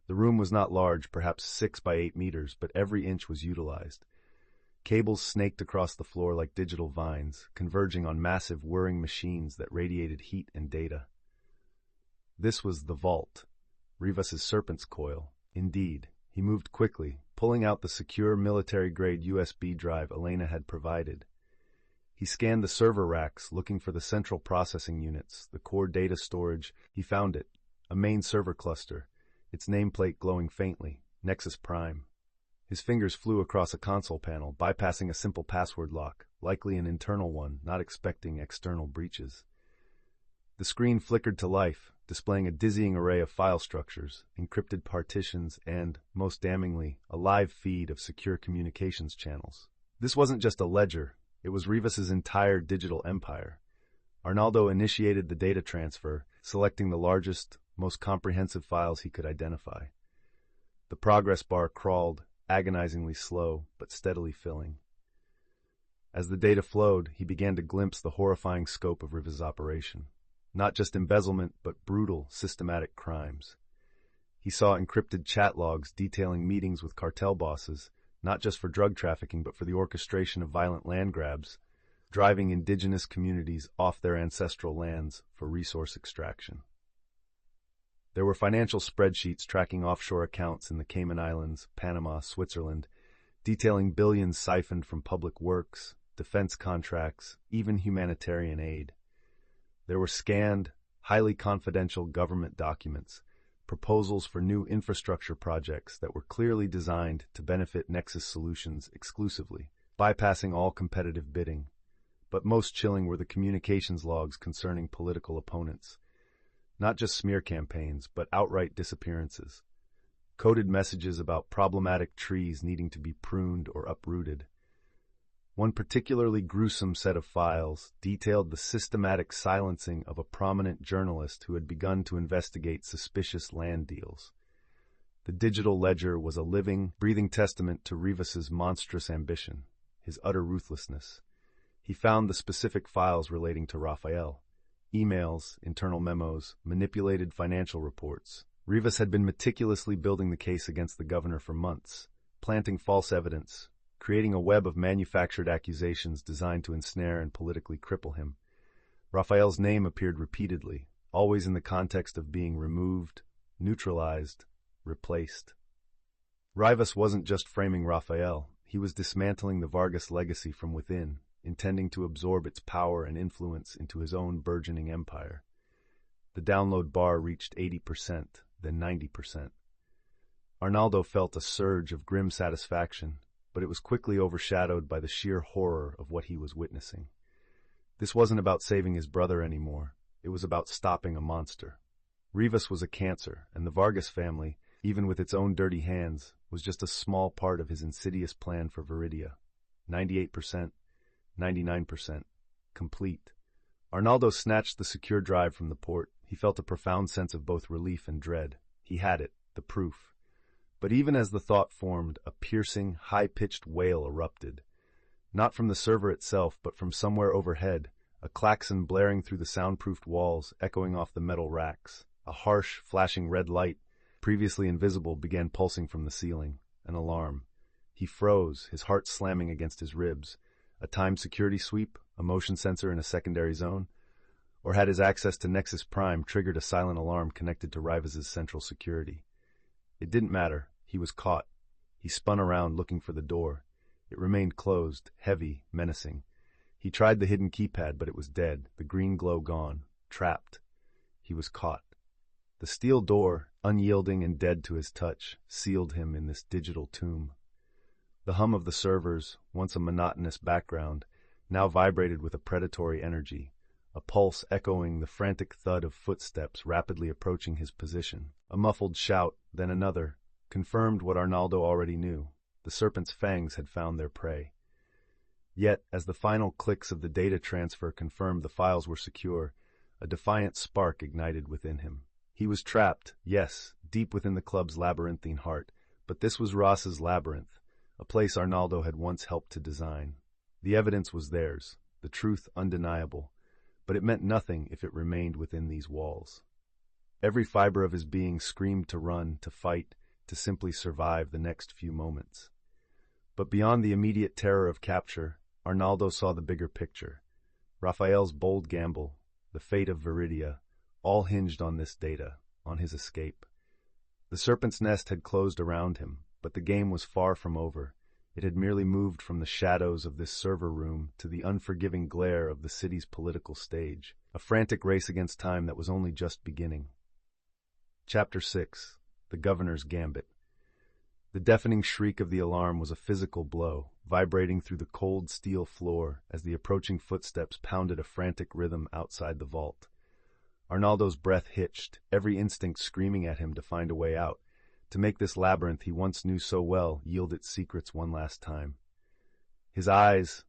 The room was not large, perhaps 6 by 8 meters, but every inch was utilized. Cables snaked across the floor like digital vines, converging on massive whirring machines that radiated heat and data. This was the vault, Rivas's Serpent's coil. Indeed, he moved quickly, pulling out the secure military-grade USB drive Elena had provided. He scanned the server racks, looking for the central processing units, the core data storage. He found it, a main server cluster, its nameplate glowing faintly, Nexus Prime. His fingers flew across a console panel, bypassing a simple password lock, likely an internal one, not expecting external breaches. The screen flickered to life, displaying a dizzying array of file structures, encrypted partitions, and, most damningly, a live feed of secure communications channels. This wasn't just a ledger, it was Rivas's entire digital empire. Arnaldo initiated the data transfer, selecting the largest, most comprehensive files he could identify. The progress bar crawled, agonizingly slow, but steadily filling. As the data flowed, he began to glimpse the horrifying scope of Rivas's operation. Not just embezzlement, but brutal, systematic crimes. He saw encrypted chat logs detailing meetings with cartel bosses, not just for drug trafficking, but for the orchestration of violent land grabs, driving indigenous communities off their ancestral lands for resource extraction. There were financial spreadsheets tracking offshore accounts in the Cayman Islands, Panama, Switzerland, detailing billions siphoned from public works, defense contracts, even humanitarian aid. There were scanned, highly confidential government documents, proposals for new infrastructure projects that were clearly designed to benefit Nexus Solutions exclusively, bypassing all competitive bidding. But most chilling were the communications logs concerning political opponents. Not just smear campaigns, but outright disappearances. Coded messages about problematic trees needing to be pruned or uprooted. One particularly gruesome set of files detailed the systematic silencing of a prominent journalist who had begun to investigate suspicious land deals. The digital ledger was a living, breathing testament to Rivas's monstrous ambition, his utter ruthlessness. He found the specific files relating to Raphael. Emails, internal memos, manipulated financial reports. Rivas had been meticulously building the case against the governor for months, planting false evidence, creating a web of manufactured accusations designed to ensnare and politically cripple him. Raphael's name appeared repeatedly, always in the context of being removed, neutralized, replaced. Rivas wasn't just framing Raphael, he was dismantling the Vargas legacy from within, intending to absorb its power and influence into his own burgeoning empire. The download bar reached 80%, then 90%. Arnaldo felt a surge of grim satisfaction, but it was quickly overshadowed by the sheer horror of what he was witnessing. This wasn't about saving his brother anymore. It was about stopping a monster. Rivas was a cancer, and the Vargas family, even with its own dirty hands, was just a small part of his insidious plan for Veridia. 98%, 99%, complete. Arnaldo snatched the secure drive from the port. He felt a profound sense of both relief and dread. He had it, the proof. But even as the thought formed, a piercing, high-pitched wail erupted. Not from the server itself, but from somewhere overhead, a klaxon blaring through the soundproofed walls, echoing off the metal racks. A harsh, flashing red light, previously invisible, began pulsing from the ceiling. An alarm. He froze, his heart slamming against his ribs. A timed security sweep, a motion sensor in a secondary zone? Or had his access to Nexus Prime triggered a silent alarm connected to Rivas's central security? It didn't matter. He was caught. He spun around looking for the door. It remained closed, heavy, menacing. He tried the hidden keypad, but it was dead, the green glow gone. Trapped. He was caught. The steel door, unyielding and dead to his touch, sealed him in this digital tomb. The hum of the servers, once a monotonous background, now vibrated with a predatory energy, a pulse echoing the frantic thud of footsteps rapidly approaching his position. A muffled shout, then another, confirmed what Arnaldo already knew. The Serpent's fangs had found their prey. Yet, as the final clicks of the data transfer confirmed the files were secure, a defiant spark ignited within him. He was trapped, yes, deep within the club's labyrinthine heart, but this was Ross's labyrinth, a place Arnaldo had once helped to design. The evidence was theirs, the truth undeniable, but it meant nothing if it remained within these walls. Every fiber of his being screamed to run, to fight, to simply survive the next few moments. But beyond the immediate terror of capture, Arnaldo saw the bigger picture. Raphael's bold gamble, the fate of Veridia, all hinged on this data, on his escape. The Serpent's nest had closed around him, but the game was far from over. It had merely moved from the shadows of this server room to the unforgiving glare of the city's political stage, a frantic race against time that was only just beginning. Chapter 6. The Governor's Gambit. The deafening shriek of the alarm was a physical blow, vibrating through the cold steel floor as the approaching footsteps pounded a frantic rhythm outside the vault. Arnaldo's breath hitched, every instinct screaming at him to find a way out, to make this labyrinth he once knew so well yield its secrets one last time. His eyes,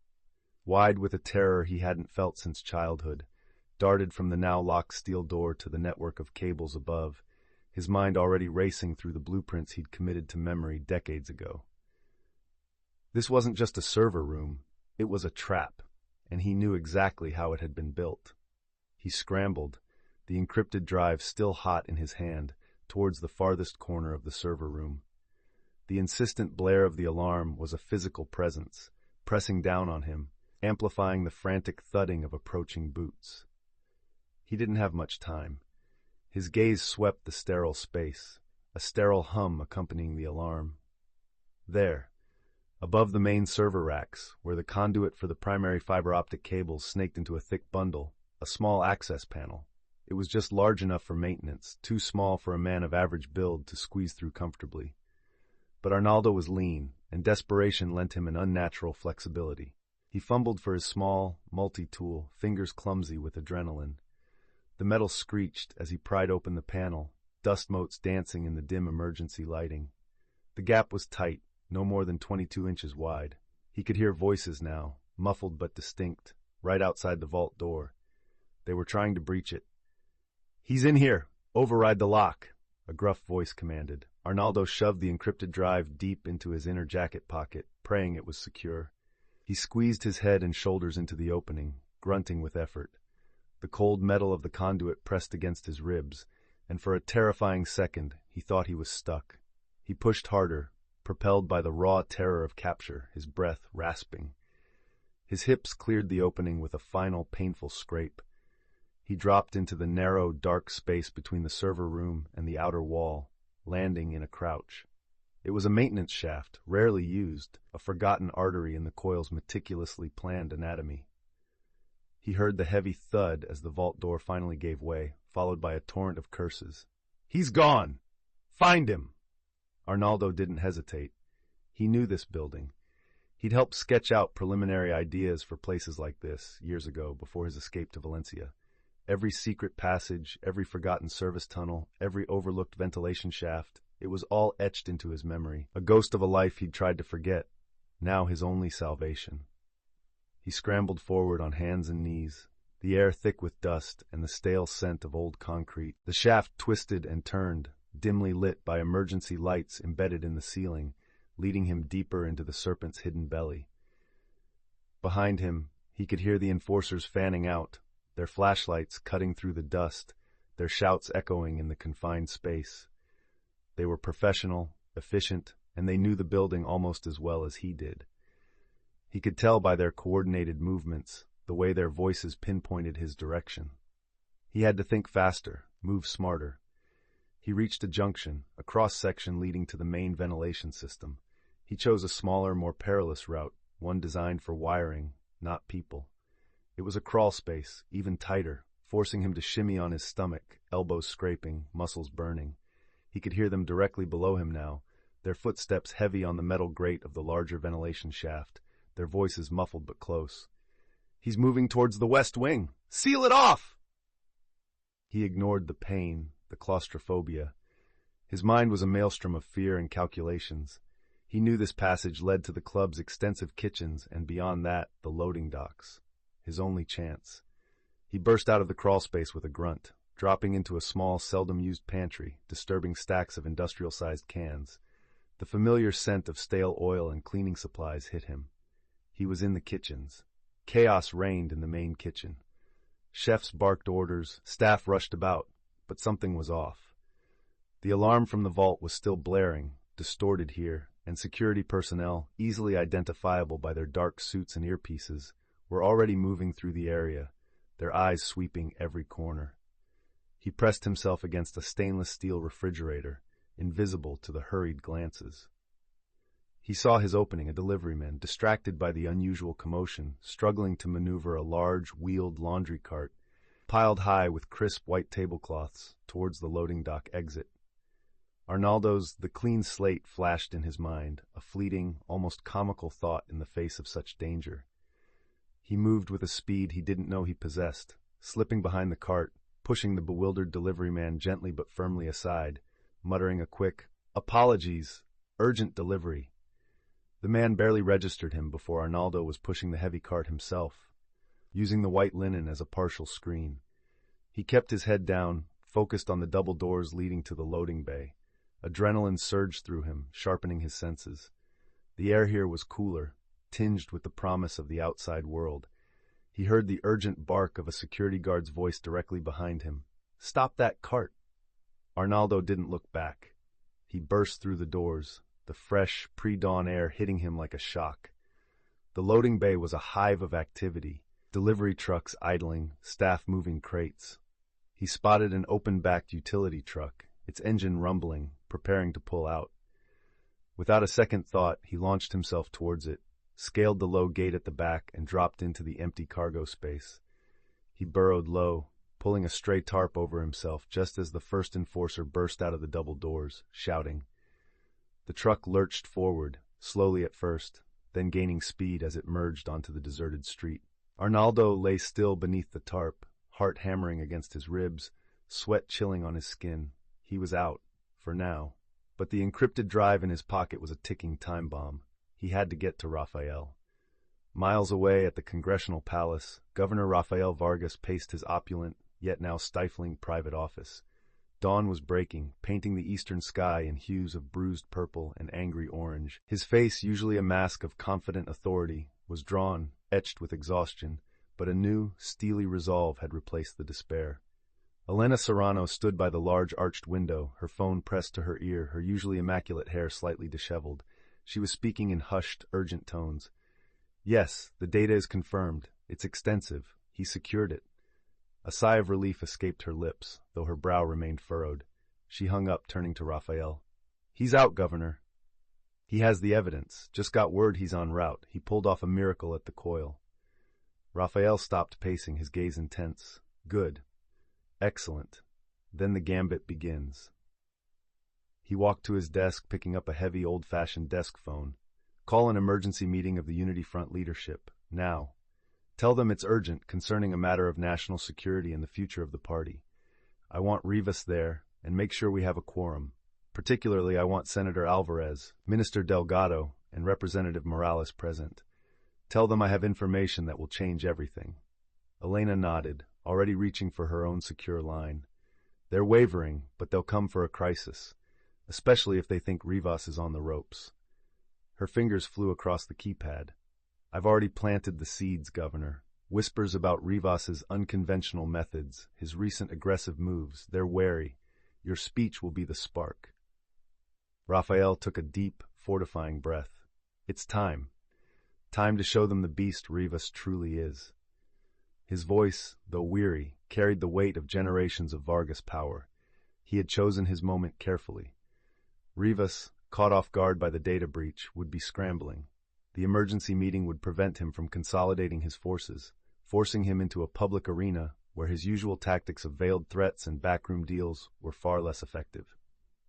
wide with a terror he hadn't felt since childhood, darted from the now locked steel door to the network of cables above, his mind already racing through the blueprints he'd committed to memory decades ago. This wasn't just a server room, it was a trap, and he knew exactly how it had been built. He scrambled, the encrypted drive still hot in his hand, towards the farthest corner of the server room. The insistent blare of the alarm was a physical presence, pressing down on him, amplifying the frantic thudding of approaching boots. He didn't have much time. His gaze swept the sterile space, a sterile hum accompanying the alarm. There, above the main server racks, where the conduit for the primary fiber optic cables snaked into a thick bundle, a small access panel. It was just large enough for maintenance, too small for a man of average build to squeeze through comfortably. But Arnaldo was lean, and desperation lent him an unnatural flexibility. He fumbled for his small, multi-tool, fingers clumsy with adrenaline. The metal screeched as he pried open the panel, dust motes dancing in the dim emergency lighting. The gap was tight, no more than 22 inches wide. He could hear voices now, muffled but distinct, right outside the vault door. They were trying to breach it. "He's in here! Override the lock!" a gruff voice commanded. Arnaldo shoved the encrypted drive deep into his inner jacket pocket, praying it was secure. He squeezed his head and shoulders into the opening, grunting with effort. The cold metal of the conduit pressed against his ribs, and for a terrifying second he thought he was stuck. He pushed harder, propelled by the raw terror of capture, his breath rasping. His hips cleared the opening with a final painful scrape. He dropped into the narrow, dark space between the server room and the outer wall, landing in a crouch. It was a maintenance shaft, rarely used, a forgotten artery in the coil's meticulously planned anatomy. He heard the heavy thud as the vault door finally gave way, followed by a torrent of curses. "He's gone! Find him!" Arnaldo didn't hesitate. He knew this building. He'd helped sketch out preliminary ideas for places like this years ago before his escape to Valencia. Every secret passage, every forgotten service tunnel, every overlooked ventilation shaft, it was all etched into his memory, a ghost of a life he'd tried to forget, now his only salvation. He scrambled forward on hands and knees, the air thick with dust and the stale scent of old concrete. The shaft twisted and turned, dimly lit by emergency lights embedded in the ceiling, leading him deeper into the Serpent's hidden belly. Behind him, he could hear the enforcers fanning out, their flashlights cutting through the dust, their shouts echoing in the confined space. They were professional, efficient, and they knew the building almost as well as he did. He could tell by their coordinated movements, the way their voices pinpointed his direction. He had to think faster, move smarter. He reached a junction, a cross-section leading to the main ventilation system. He chose a smaller, more perilous route, one designed for wiring, not people. It was a crawl space, even tighter, forcing him to shimmy on his stomach, elbows scraping, muscles burning. He could hear them directly below him now, their footsteps heavy on the metal grate of the larger ventilation shaft, their voices muffled but close. "He's moving towards the west wing! Seal it off!" He ignored the pain, the claustrophobia. His mind was a maelstrom of fear and calculations. He knew this passage led to the club's extensive kitchens and beyond that, the loading docks. His only chance. He burst out of the crawl space with a grunt, dropping into a small, seldom-used pantry, disturbing stacks of industrial-sized cans. The familiar scent of stale oil and cleaning supplies hit him. He was in the kitchens. Chaos reigned in the main kitchen. Chefs barked orders, staff rushed about, but something was off. The alarm from the vault was still blaring, distorted here, and security personnel, easily identifiable by their dark suits and earpieces, were already moving through the area, their eyes sweeping every corner. He pressed himself against a stainless steel refrigerator, invisible to the hurried glances. He saw his opening, a deliveryman, distracted by the unusual commotion, struggling to maneuver a large, wheeled laundry cart, piled high with crisp white tablecloths, towards the loading dock exit. Arnaldo's "the clean slate" flashed in his mind, a fleeting, almost comical thought in the face of such danger. He moved with a speed he didn't know he possessed, slipping behind the cart, pushing the bewildered deliveryman gently but firmly aside, muttering a quick, "Apologies, urgent delivery." The man barely registered him before Arnaldo was pushing the heavy cart himself, using the white linen as a partial screen. He kept his head down, focused on the double doors leading to the loading bay. Adrenaline surged through him, sharpening his senses. The air here was cooler, tinged with the promise of the outside world. He heard the urgent bark of a security guard's voice directly behind him. "Stop that cart!" Arnaldo didn't look back. He burst through the doors, the fresh, pre-dawn air hitting him like a shock. The loading bay was a hive of activity, delivery trucks idling, staff moving crates. He spotted an open-backed utility truck, its engine rumbling, preparing to pull out. Without a second thought, he launched himself towards it, scaled the low gate at the back, and dropped into the empty cargo space. He burrowed low, pulling a stray tarp over himself just as the first enforcer burst out of the double doors, shouting. The truck lurched forward, slowly at first, then gaining speed as it merged onto the deserted street. Arnaldo lay still beneath the tarp, heart hammering against his ribs, sweat chilling on his skin. He was out, for now. But the encrypted drive in his pocket was a ticking time bomb. He had to get to Rafael. Miles away at the Congressional Palace, Governor Rafael Vargas paced his opulent, yet now stifling private office. Dawn was breaking, painting the eastern sky in hues of bruised purple and angry orange. His face, usually a mask of confident authority, was drawn, etched with exhaustion, but a new, steely resolve had replaced the despair. Elena Serrano stood by the large arched window, her phone pressed to her ear, her usually immaculate hair slightly disheveled. She was speaking in hushed, urgent tones. "Yes, the data is confirmed. It's extensive. He secured it." A sigh of relief escaped her lips, though her brow remained furrowed. She hung up, turning to Rafael. "He's out, Governor." "He has the evidence. Just got word he's en route. He pulled off a miracle at the coil." Rafael stopped pacing, his gaze intense. "Good. Excellent. Then the gambit begins." He walked to his desk, picking up a heavy, old-fashioned desk phone. "Call an emergency meeting of the Unity Front leadership. Now. Tell them it's urgent, concerning a matter of national security and the future of the party. I want Rivas there, and make sure we have a quorum. Particularly, I want Senator Alvarez, Minister Delgado, and Representative Morales present. Tell them I have information that will change everything." Elena nodded, already reaching for her own secure line. "They're wavering, but they'll come for a crisis, especially if they think Rivas is on the ropes." Her fingers flew across the keypad. "I've already planted the seeds, Governor. Whispers about Rivas's unconventional methods, his recent aggressive moves, they're wary. Your speech will be the spark." Rafael took a deep, fortifying breath. "It's time. Time to show them the beast Rivas truly is." His voice, though weary, carried the weight of generations of Vargas power. He had chosen his moment carefully. Rivas, caught off guard by the data breach, would be scrambling. The emergency meeting would prevent him from consolidating his forces, forcing him into a public arena where his usual tactics of veiled threats and backroom deals were far less effective.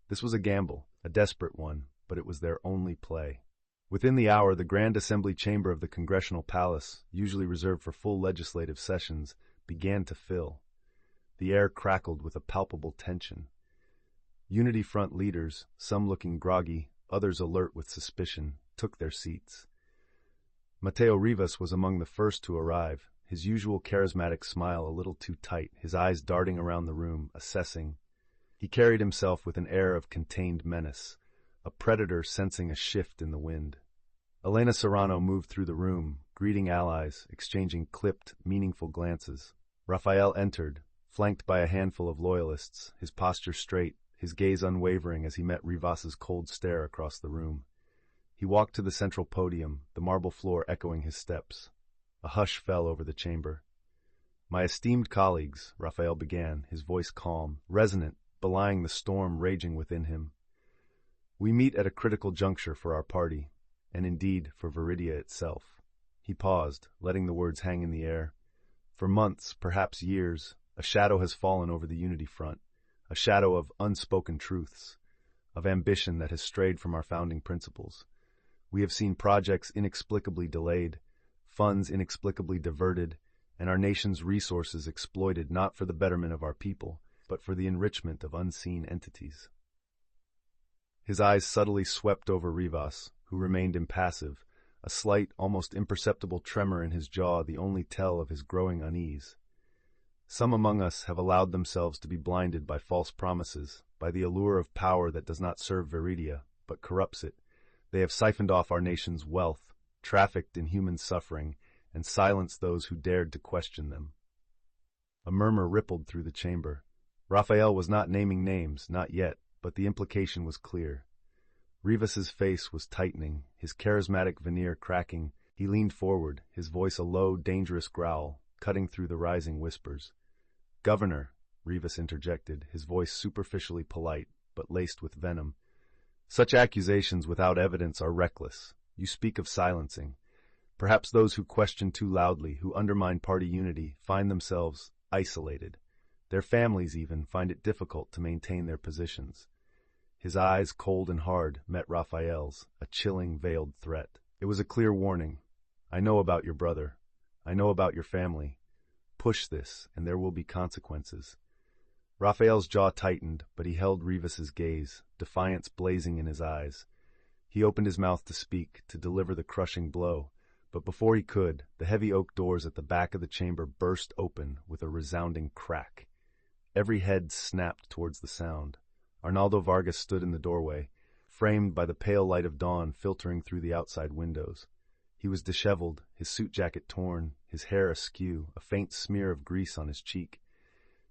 This was a gamble, a desperate one, but it was their only play. Within the hour, the Grand Assembly chamber of the Congressional Palace, usually reserved for full legislative sessions, began to fill. The air crackled with a palpable tension. Unity Front leaders, some looking groggy, others alert with suspicion, took their seats. Mateo Rivas was among the first to arrive, his usual charismatic smile a little too tight, his eyes darting around the room, assessing. He carried himself with an air of contained menace, a predator sensing a shift in the wind. Elena Serrano moved through the room, greeting allies, exchanging clipped, meaningful glances. Raphael entered, flanked by a handful of loyalists, his posture straight, his gaze unwavering as he met Rivas's cold stare across the room. He walked to the central podium, the marble floor echoing his steps. A hush fell over the chamber. "My esteemed colleagues," Raphael began, his voice calm, resonant, belying the storm raging within him. "We meet at a critical juncture for our party, and indeed for Veridia itself." He paused, letting the words hang in the air. For months, perhaps years, a shadow has fallen over the Unity Front, a shadow of unspoken truths, of ambition that has strayed from our founding principles. We have seen projects inexplicably delayed, funds inexplicably diverted, and our nation's resources exploited not for the betterment of our people, but for the enrichment of unseen entities. His eyes subtly swept over Rivas, who remained impassive, a slight, almost imperceptible tremor in his jaw the only tell of his growing unease. Some among us have allowed themselves to be blinded by false promises, by the allure of power that does not serve Veridia, but corrupts it. They have siphoned off our nation's wealth, trafficked in human suffering, and silenced those who dared to question them. A murmur rippled through the chamber. Raphael was not naming names, not yet, but the implication was clear. Rivas's face was tightening, his charismatic veneer cracking. He leaned forward, his voice a low, dangerous growl, cutting through the rising whispers. "Governor," Rivas interjected, his voice superficially polite, but laced with venom. "Such accusations without evidence are reckless. You speak of silencing. Perhaps those who question too loudly, who undermine party unity, find themselves isolated. Their families, even, find it difficult to maintain their positions." His eyes, cold and hard, met Raphael's, a chilling, veiled threat. It was a clear warning. "I know about your brother. I know about your family. Push this, and there will be consequences." Raphael's jaw tightened, but he held Rivas's gaze, defiance blazing in his eyes. He opened his mouth to speak, to deliver the crushing blow, but before he could, the heavy oak doors at the back of the chamber burst open with a resounding crack. Every head snapped towards the sound. Arnaldo Vargas stood in the doorway, framed by the pale light of dawn filtering through the outside windows. He was disheveled, his suit jacket torn, his hair askew, a faint smear of grease on his cheek.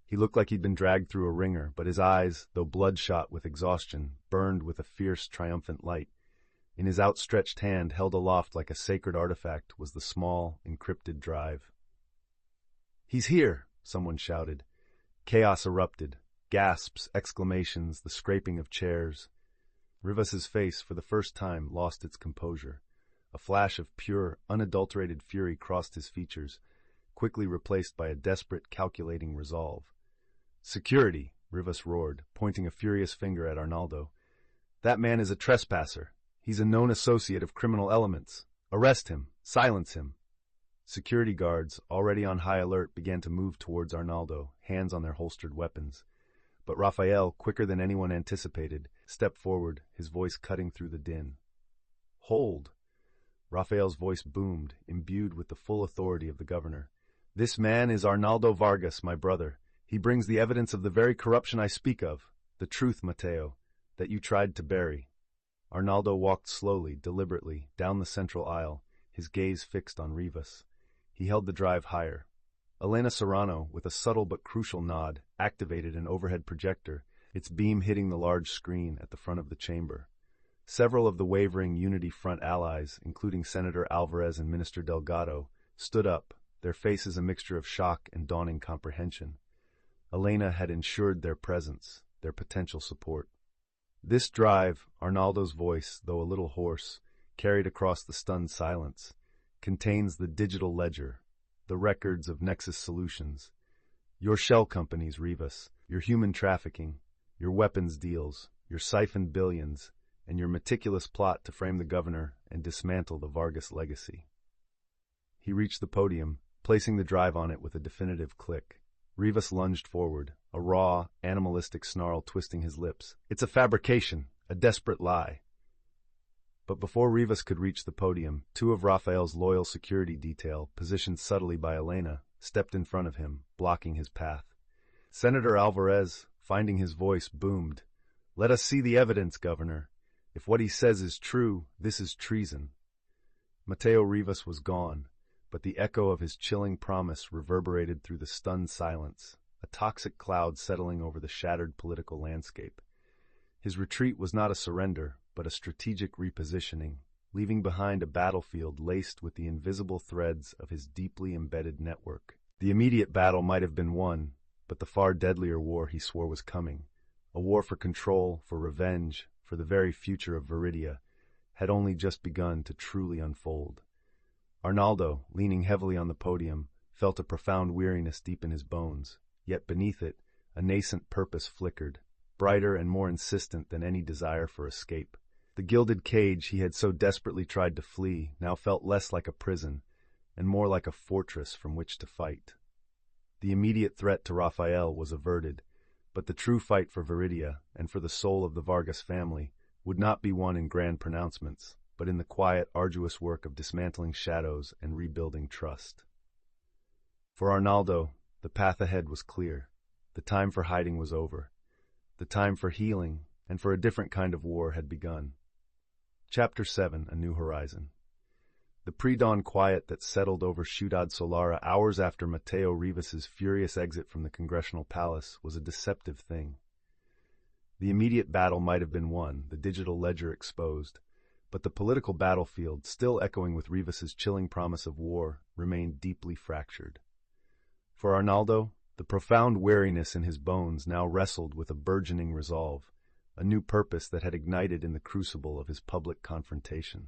He looked like he'd been dragged through a wringer, but his eyes, though bloodshot with exhaustion, burned with a fierce, triumphant light. In his outstretched hand, held aloft like a sacred artifact, was the small, encrypted drive. "He's here!" someone shouted. Chaos erupted. Gasps, exclamations, the scraping of chairs. Rivas's face, for the first time, lost its composure. A flash of pure, unadulterated fury crossed his features, quickly replaced by a desperate, calculating resolve. "Security!" Rivas roared, pointing a furious finger at Arnaldo. "That man is a trespasser. He's a known associate of criminal elements. Arrest him! Silence him!" Security guards, already on high alert, began to move towards Arnaldo, hands on their holstered weapons. But Raphael, quicker than anyone anticipated, stepped forward, his voice cutting through the din. "Hold!" Raphael's voice boomed, imbued with the full authority of the governor. "This man is Arnaldo Vargas, my brother. He brings the evidence of the very corruption I speak of, the truth, Mateo, that you tried to bury." Arnaldo walked slowly, deliberately, down the central aisle, his gaze fixed on Rivas. He held the drive higher. Elena Serrano, with a subtle but crucial nod, activated an overhead projector, its beam hitting the large screen at the front of the chamber. Several of the wavering Unity Front allies, including Senator Alvarez and Minister Delgado, stood up, their faces a mixture of shock and dawning comprehension. Elena had ensured their presence, their potential support. This drive, Arnaldo's voice, though a little hoarse, carried across the stunned silence, contains the digital ledger, the records of Nexus Solutions, your shell companies, Rivas, your human trafficking, your weapons deals, your siphoned billions, and your meticulous plot to frame the governor and dismantle the Vargas legacy. He reached the podium, placing the drive on it with a definitive click. Rivas lunged forward, a raw, animalistic snarl twisting his lips. "It's a fabrication, a desperate lie." But before Rivas could reach the podium, two of Raphael's loyal security detail, positioned subtly by Elena, stepped in front of him, blocking his path. Senator Alvarez, finding his voice, boomed, "Let us see the evidence, Governor. If what he says is true, this is treason." Mateo Rivas was gone, but the echo of his chilling promise reverberated through the stunned silence, a toxic cloud settling over the shattered political landscape. His retreat was not a surrender, but a strategic repositioning, leaving behind a battlefield laced with the invisible threads of his deeply embedded network. The immediate battle might have been won, but the far deadlier war he swore was coming, a war for control, for revenge, for the very future of Veridia, had only just begun to truly unfold. Arnaldo, leaning heavily on the podium, felt a profound weariness deep in his bones, yet beneath it, a nascent purpose flickered, brighter and more insistent than any desire for escape. The gilded cage he had so desperately tried to flee now felt less like a prison, and more like a fortress from which to fight. The immediate threat to Rafael was averted, but the true fight for Veridia and for the soul of the Vargas family would not be won in grand pronouncements, but in the quiet, arduous work of dismantling shadows and rebuilding trust. For Arnaldo, the path ahead was clear. The time for hiding was over. The time for healing and for a different kind of war had begun. Chapter 7, A New Horizon. The pre-dawn quiet that settled over Ciudad Solara hours after Mateo Rivas's furious exit from the Congressional Palace was a deceptive thing. The immediate battle might have been won, the digital ledger exposed, but the political battlefield, still echoing with Rivas's chilling promise of war, remained deeply fractured. For Arnaldo, the profound weariness in his bones now wrestled with a burgeoning resolve, a new purpose that had ignited in the crucible of his public confrontation.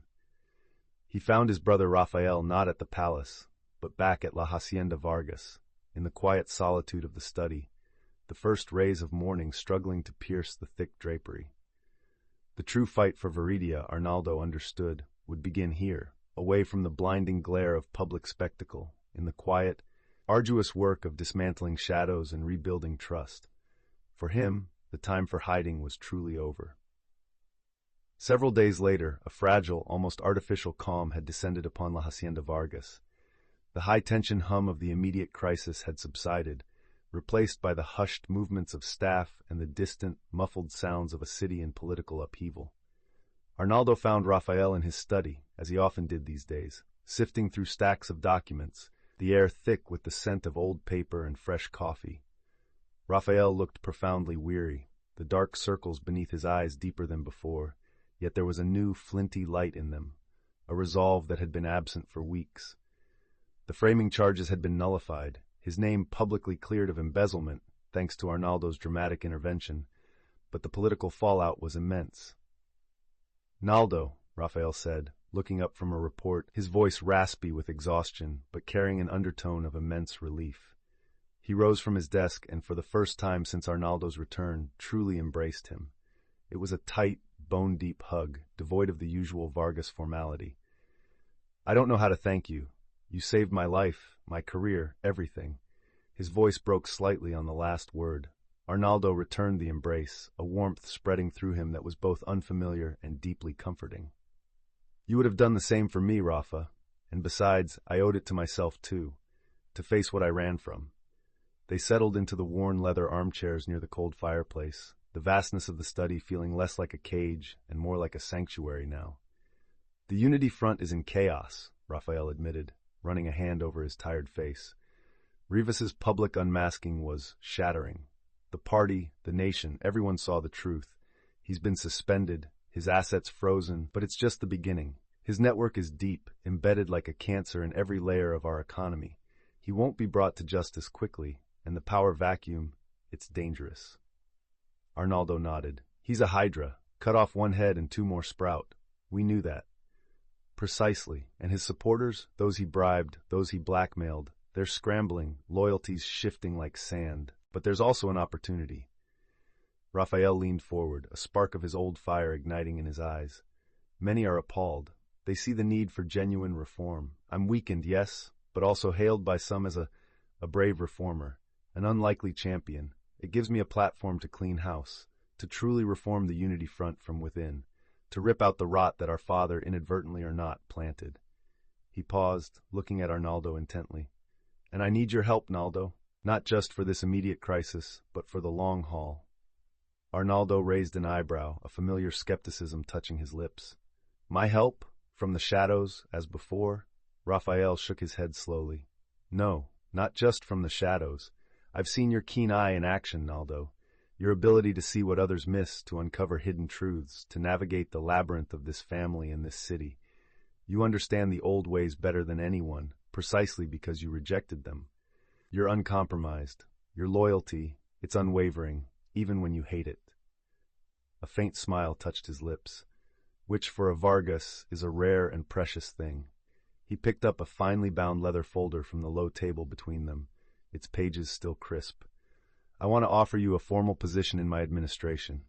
He found his brother Rafael not at the palace, but back at La Hacienda Vargas, in the quiet solitude of the study, the first rays of morning struggling to pierce the thick drapery. The true fight for Veridia, Arnaldo understood, would begin here, away from the blinding glare of public spectacle, in the quiet, arduous work of dismantling shadows and rebuilding trust. For him, the time for hiding was truly over. Several days later, a fragile, almost artificial calm had descended upon La Hacienda Vargas. The high-tension hum of the immediate crisis had subsided, replaced by the hushed movements of staff and the distant, muffled sounds of a city in political upheaval. Arnaldo found Rafael in his study, as he often did these days, sifting through stacks of documents, the air thick with the scent of old paper and fresh coffee. Rafael looked profoundly weary, the dark circles beneath his eyes deeper than before, yet there was a new flinty light in them, a resolve that had been absent for weeks. The framing charges had been nullified, his name publicly cleared of embezzlement, thanks to Arnaldo's dramatic intervention, but the political fallout was immense. "Naldo," Rafael said, looking up from a report, his voice raspy with exhaustion, but carrying an undertone of immense relief. He rose from his desk and, for the first time since Arnaldo's return, truly embraced him. It was a tight, bone-deep hug, devoid of the usual Vargas formality. "I don't know how to thank you. You saved my life, my career, everything." His voice broke slightly on the last word. Arnaldo returned the embrace, a warmth spreading through him that was both unfamiliar and deeply comforting. "You would have done the same for me, Rafa, and besides, I owed it to myself too, to face what I ran from." They settled into the worn leather armchairs near the cold fireplace, the vastness of the study feeling less like a cage and more like a sanctuary now. "The Unity Front is in chaos," Rafael admitted, running a hand over his tired face. Rivas's public unmasking was shattering. The party, the nation, everyone saw the truth. He's been suspended, his assets frozen, but it's just the beginning. His network is deep, embedded like a cancer in every layer of our economy. He won't be brought to justice quickly, and the power vacuum, it's dangerous. Arnaldo nodded. "He's a hydra. Cut off one head and two more sprout. We knew that." "Precisely. And his supporters, those he bribed, those he blackmailed, they're scrambling, loyalties shifting like sand. But there's also an opportunity." Rafael leaned forward, a spark of his old fire igniting in his eyes. "Many are appalled. They see the need for genuine reform. I'm weakened, yes, but also hailed by some as a brave reformer, an unlikely champion. It gives me a platform to clean house, to truly reform the Unity Front from within, to rip out the rot that our father, inadvertently or not, planted." He paused, looking at Arnaldo intently. "And I need your help, Naldo, not just for this immediate crisis, but for the long haul." Arnaldo raised an eyebrow, a familiar skepticism touching his lips. "My help? From the shadows, as before? Raphael shook his head slowly. No, not just from the shadows. I've seen your keen eye in action, Naldo. Your ability to see what others miss, to uncover hidden truths, to navigate the labyrinth of this family and this city. You understand the old ways better than anyone, precisely because you rejected them. You're uncompromised. Your loyalty, it's unwavering, even when you hate it. A faint smile touched his lips, which for a Vargas is a rare and precious thing. He picked up a finely bound leather folder from the low table between them, its pages still crisp. I want to offer you a formal position in my administration.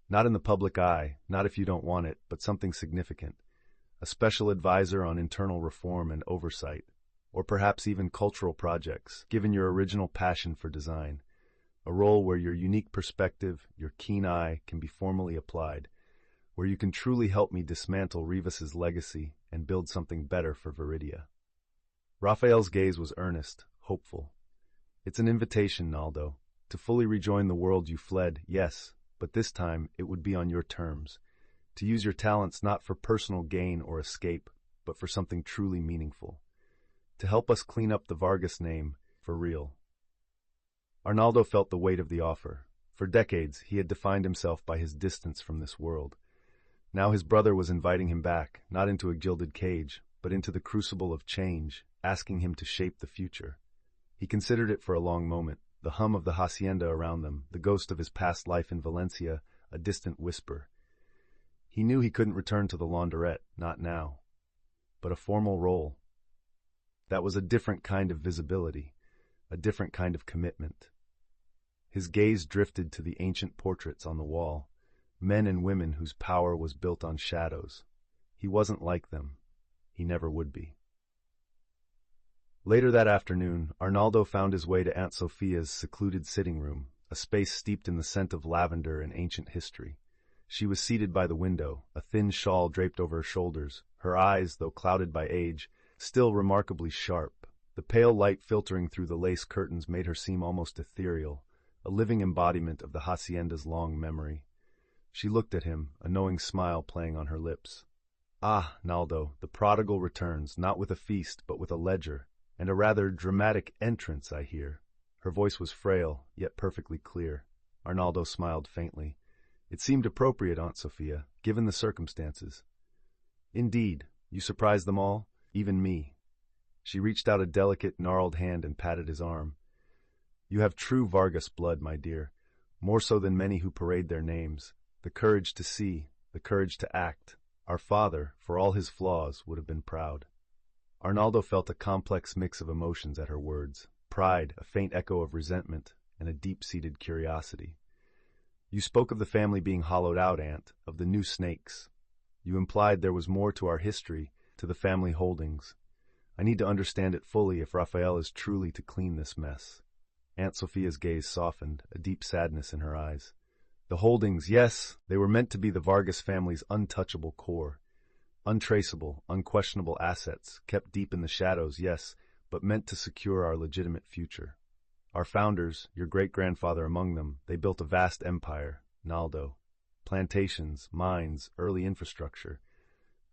Not in the public eye, not if you don't want it, but something significant. A special advisor on internal reform and oversight, or perhaps even cultural projects, given your original passion for design. A role where your unique perspective, your keen eye, can be formally applied, where you can truly help me dismantle Rivas's legacy and build something better for Veridia. Raphael's gaze was earnest, hopeful. It's an invitation, Naldo, to fully rejoin the world you fled, yes, but this time it would be on your terms. To use your talents not for personal gain or escape, but for something truly meaningful. To help us clean up the Vargas name, for real. Arnaldo felt the weight of the offer. For decades, he had defined himself by his distance from this world. Now his brother was inviting him back, not into a gilded cage, but into the crucible of change, asking him to shape the future. He considered it for a long moment, the hum of the hacienda around them, the ghost of his past life in Valencia, a distant whisper. He knew he couldn't return to the laundrette, not now. But a formal role. That was a different kind of visibility, a different kind of commitment. His gaze drifted to the ancient portraits on the wall, men and women whose power was built on shadows. He wasn't like them. He never would be. Later that afternoon, Arnaldo found his way to Aunt Sophia's secluded sitting room, a space steeped in the scent of lavender and ancient history. She was seated by the window, a thin shawl draped over her shoulders, her eyes, though clouded by age, still remarkably sharp. The pale light filtering through the lace curtains made her seem almost ethereal, a living embodiment of the hacienda's long memory. She looked at him, a knowing smile playing on her lips. Ah, Naldo, the prodigal returns, not with a feast, but with a ledger, and a rather dramatic entrance, I hear. Her voice was frail, yet perfectly clear. Arnaldo smiled faintly. It seemed appropriate, Aunt Sophia, given the circumstances. Indeed, you surprised them all, even me. She reached out a delicate, gnarled hand and patted his arm. You have true Vargas blood, my dear, more so than many who parade their names. The courage to see, the courage to act. Our father, for all his flaws, would have been proud. Arnaldo felt a complex mix of emotions at her words, pride, a faint echo of resentment, and a deep-seated curiosity. You spoke of the family being hollowed out, Aunt, of the new snakes. You implied there was more to our history, to the family holdings. I need to understand it fully if Raphael is truly to clean this mess. Aunt Sophia's gaze softened, a deep sadness in her eyes. The holdings, yes, they were meant to be the Vargas family's untouchable core. Untraceable, unquestionable assets, kept deep in the shadows, yes, but meant to secure our legitimate future. Our founders, your great-grandfather among them, they built a vast empire, Naldo. Plantations, mines, early infrastructure.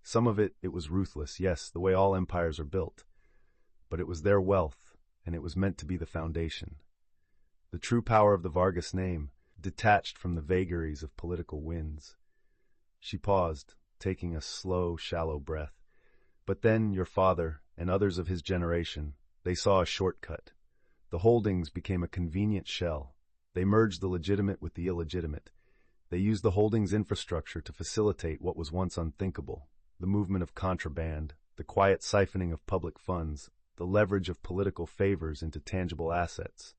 Some of it was ruthless, yes, the way all empires are built. But it was their wealth, and it was meant to be the foundation. The true power of the Vargas name, detached from the vagaries of political winds. She paused, taking a slow, shallow breath. But then your father, and others of his generation, they saw a shortcut. The holdings became a convenient shell. They merged the legitimate with the illegitimate. They used the holdings infrastructure to facilitate what was once unthinkable, the movement of contraband, the quiet siphoning of public funds, the leverage of political favors into tangible assets.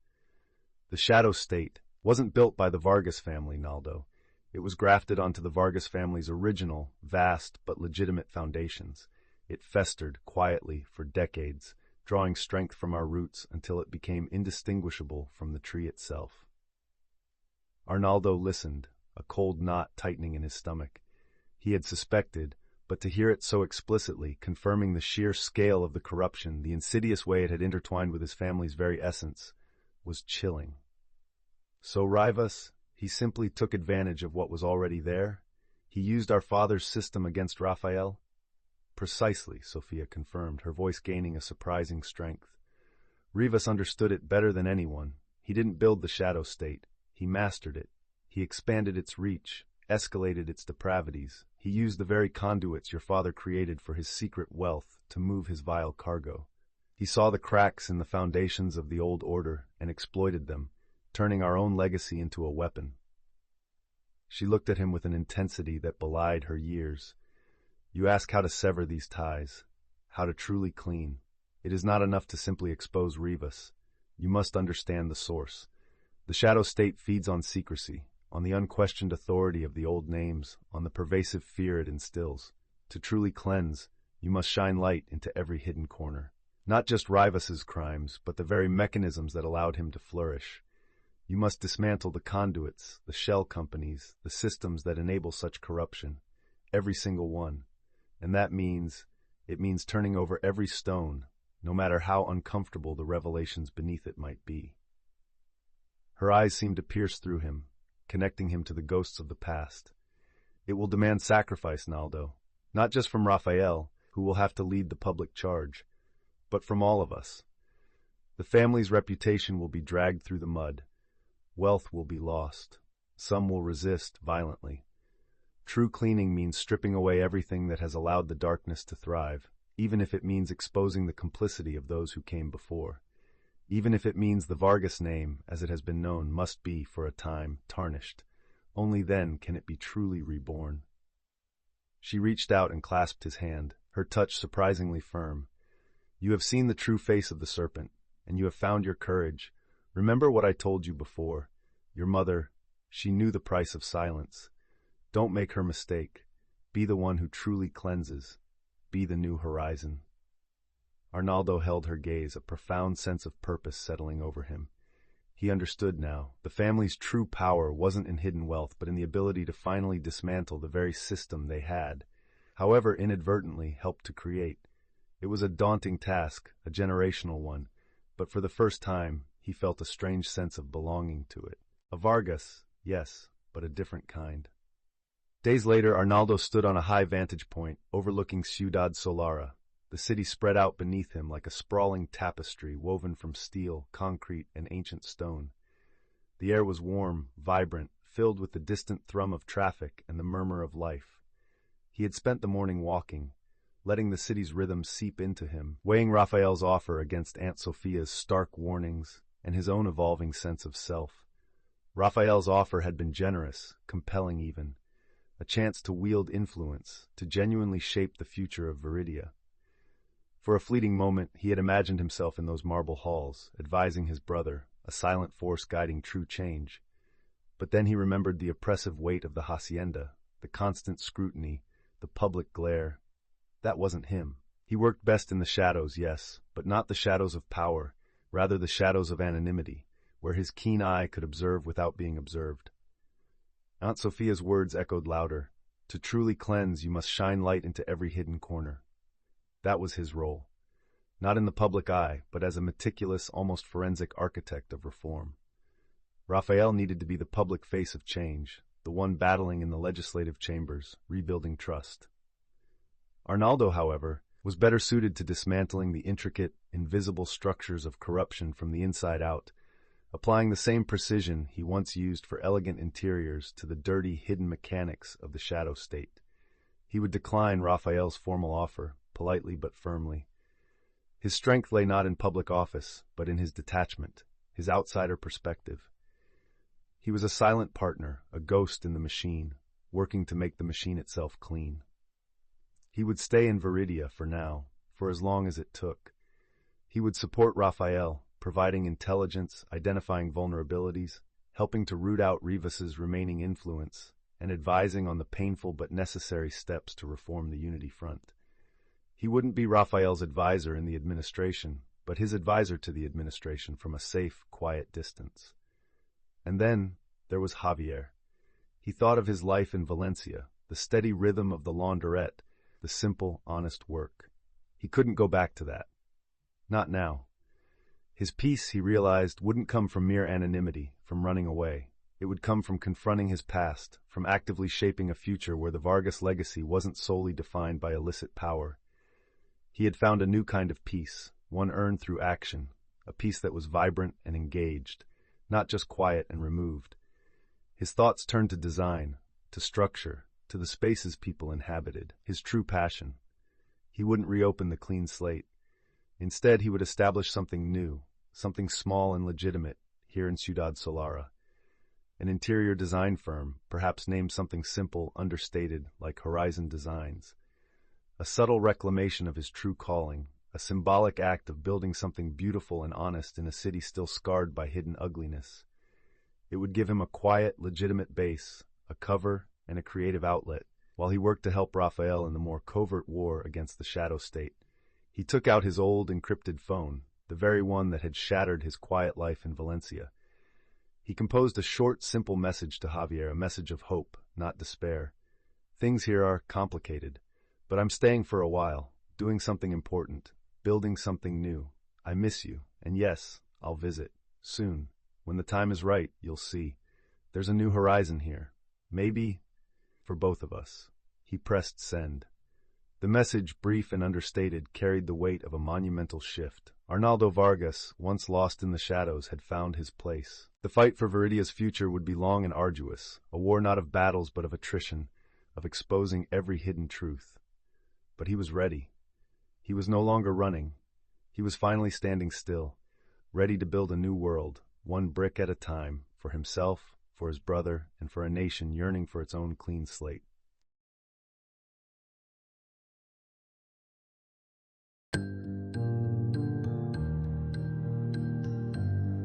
The shadow state wasn't built by the Vargas family, Naldo. It was grafted onto the Vargas family's original, vast but legitimate foundations. It festered quietly for decades, drawing strength from our roots until it became indistinguishable from the tree itself. Arnaldo listened, a cold knot tightening in his stomach. He had suspected, but to hear it so explicitly, confirming the sheer scale of the corruption, the insidious way it had intertwined with his family's very essence, was chilling. So Rivas, he simply took advantage of what was already there? He used our father's system against Raphael? Precisely, Sophia confirmed, her voice gaining a surprising strength. Rivas understood it better than anyone. He didn't build the shadow state. He mastered it. He expanded its reach, escalated its depravities. He used the very conduits your father created for his secret wealth to move his vile cargo. He saw the cracks in the foundations of the old order and exploited them, turning our own legacy into a weapon. She looked at him with an intensity that belied her years. You ask how to sever these ties, how to truly clean. It is not enough to simply expose Rivas. You must understand the source. The shadow state feeds on secrecy, on the unquestioned authority of the old names, on the pervasive fear it instills. To truly cleanse, you must shine light into every hidden corner. Not just Rivas's crimes, but the very mechanisms that allowed him to flourish. You must dismantle the conduits, the shell companies, the systems that enable such corruption. Every single one. And that means, it means turning over every stone, no matter how uncomfortable the revelations beneath it might be. Her eyes seemed to pierce through him, connecting him to the ghosts of the past. It will demand sacrifice, Naldo, not just from Raphael, who will have to lead the public charge, but from all of us. The family's reputation will be dragged through the mud. Wealth will be lost. Some will resist violently. True cleaning means stripping away everything that has allowed the darkness to thrive, even if it means exposing the complicity of those who came before. Even if it means the Vargas name, as it has been known, must be, for a time, tarnished. Only then can it be truly reborn. She reached out and clasped his hand, her touch surprisingly firm. You have seen the true face of the Serpent, and you have found your courage. Remember what I told you before. Your mother, she knew the price of silence. Don't make her mistake. Be the one who truly cleanses. Be the new horizon. Arnaldo held her gaze, a profound sense of purpose settling over him. He understood now. The family's true power wasn't in hidden wealth, but in the ability to finally dismantle the very system they had, however inadvertently, helped to create. It was a daunting task, a generational one, but for the first time, he felt a strange sense of belonging to it. A Vargas, yes, but a different kind. Days later, Arnaldo stood on a high vantage point, overlooking Ciudad Solara. The city spread out beneath him like a sprawling tapestry woven from steel, concrete, and ancient stone. The air was warm, vibrant, filled with the distant thrum of traffic and the murmur of life. He had spent the morning walking, letting the city's rhythm seep into him, weighing Raphael's offer against Aunt Sophia's stark warnings and his own evolving sense of self. Raphael's offer had been generous, compelling even, a chance to wield influence, to genuinely shape the future of Veridia. For a fleeting moment, he had imagined himself in those marble halls, advising his brother, a silent force guiding true change. But then he remembered the oppressive weight of the hacienda, the constant scrutiny, the public glare. That wasn't him. He worked best in the shadows, yes, but not the shadows of power, rather the shadows of anonymity, where his keen eye could observe without being observed. Aunt Sophia's words echoed louder. To truly cleanse, you must shine light into every hidden corner. That was his role. Not in the public eye, but as a meticulous, almost forensic architect of reform. Raphael needed to be the public face of change, the one battling in the legislative chambers, rebuilding trust. Arnaldo, however, was better suited to dismantling the intricate, invisible structures of corruption from the inside out, applying the same precision he once used for elegant interiors to the dirty, hidden mechanics of the shadow state. He would decline Raphael's formal offer, politely but firmly. His strength lay not in public office, but in his detachment, his outsider perspective. He was a silent partner, a ghost in the machine, working to make the machine itself clean. He would stay in Veridia for now, for as long as it took. He would support Raphael, providing intelligence, identifying vulnerabilities, helping to root out Rivas's remaining influence, and advising on the painful but necessary steps to reform the Unity Front. He wouldn't be Raphael's advisor in the administration, but his advisor to the administration from a safe, quiet distance. And then there was Javier. He thought of his life in Valencia, the steady rhythm of the launderette, the simple, honest work. He couldn't go back to that. Not now. His peace, he realized, wouldn't come from mere anonymity, from running away. It would come from confronting his past, from actively shaping a future where the Vargas legacy wasn't solely defined by illicit power. He had found a new kind of peace, one earned through action, a peace that was vibrant and engaged, not just quiet and removed. His thoughts turned to design, to structure, to the spaces people inhabited, his true passion. He wouldn't reopen the clean slate. Instead, he would establish something new, something small and legitimate, here in Ciudad Solara. An interior design firm, perhaps named something simple, understated, like Horizon Designs. A subtle reclamation of his true calling, a symbolic act of building something beautiful and honest in a city still scarred by hidden ugliness. It would give him a quiet, legitimate base, a cover, and a creative outlet, while he worked to help Raphael in the more covert war against the Shadow State. He took out his old encrypted phone, the very one that had shattered his quiet life in Valencia. He composed a short, simple message to Javier, a message of hope, not despair. Things here are complicated, but I'm staying for a while, doing something important, building something new. I miss you, and yes, I'll visit. Soon. When the time is right, you'll see. There's a new horizon here. Maybe for both of us. He pressed send. The message, brief and understated, carried the weight of a monumental shift. Arnaldo Vargas, once lost in the shadows, had found his place. The fight for Veridia's future would be long and arduous, a war not of battles but of attrition, of exposing every hidden truth. But he was ready. He was no longer running. He was finally standing still, ready to build a new world, one brick at a time, for himself, for his brother, and for a nation yearning for its own clean slate.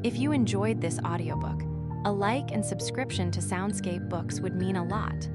If you enjoyed this audiobook, a like and subscription to Soundscape Books would mean a lot.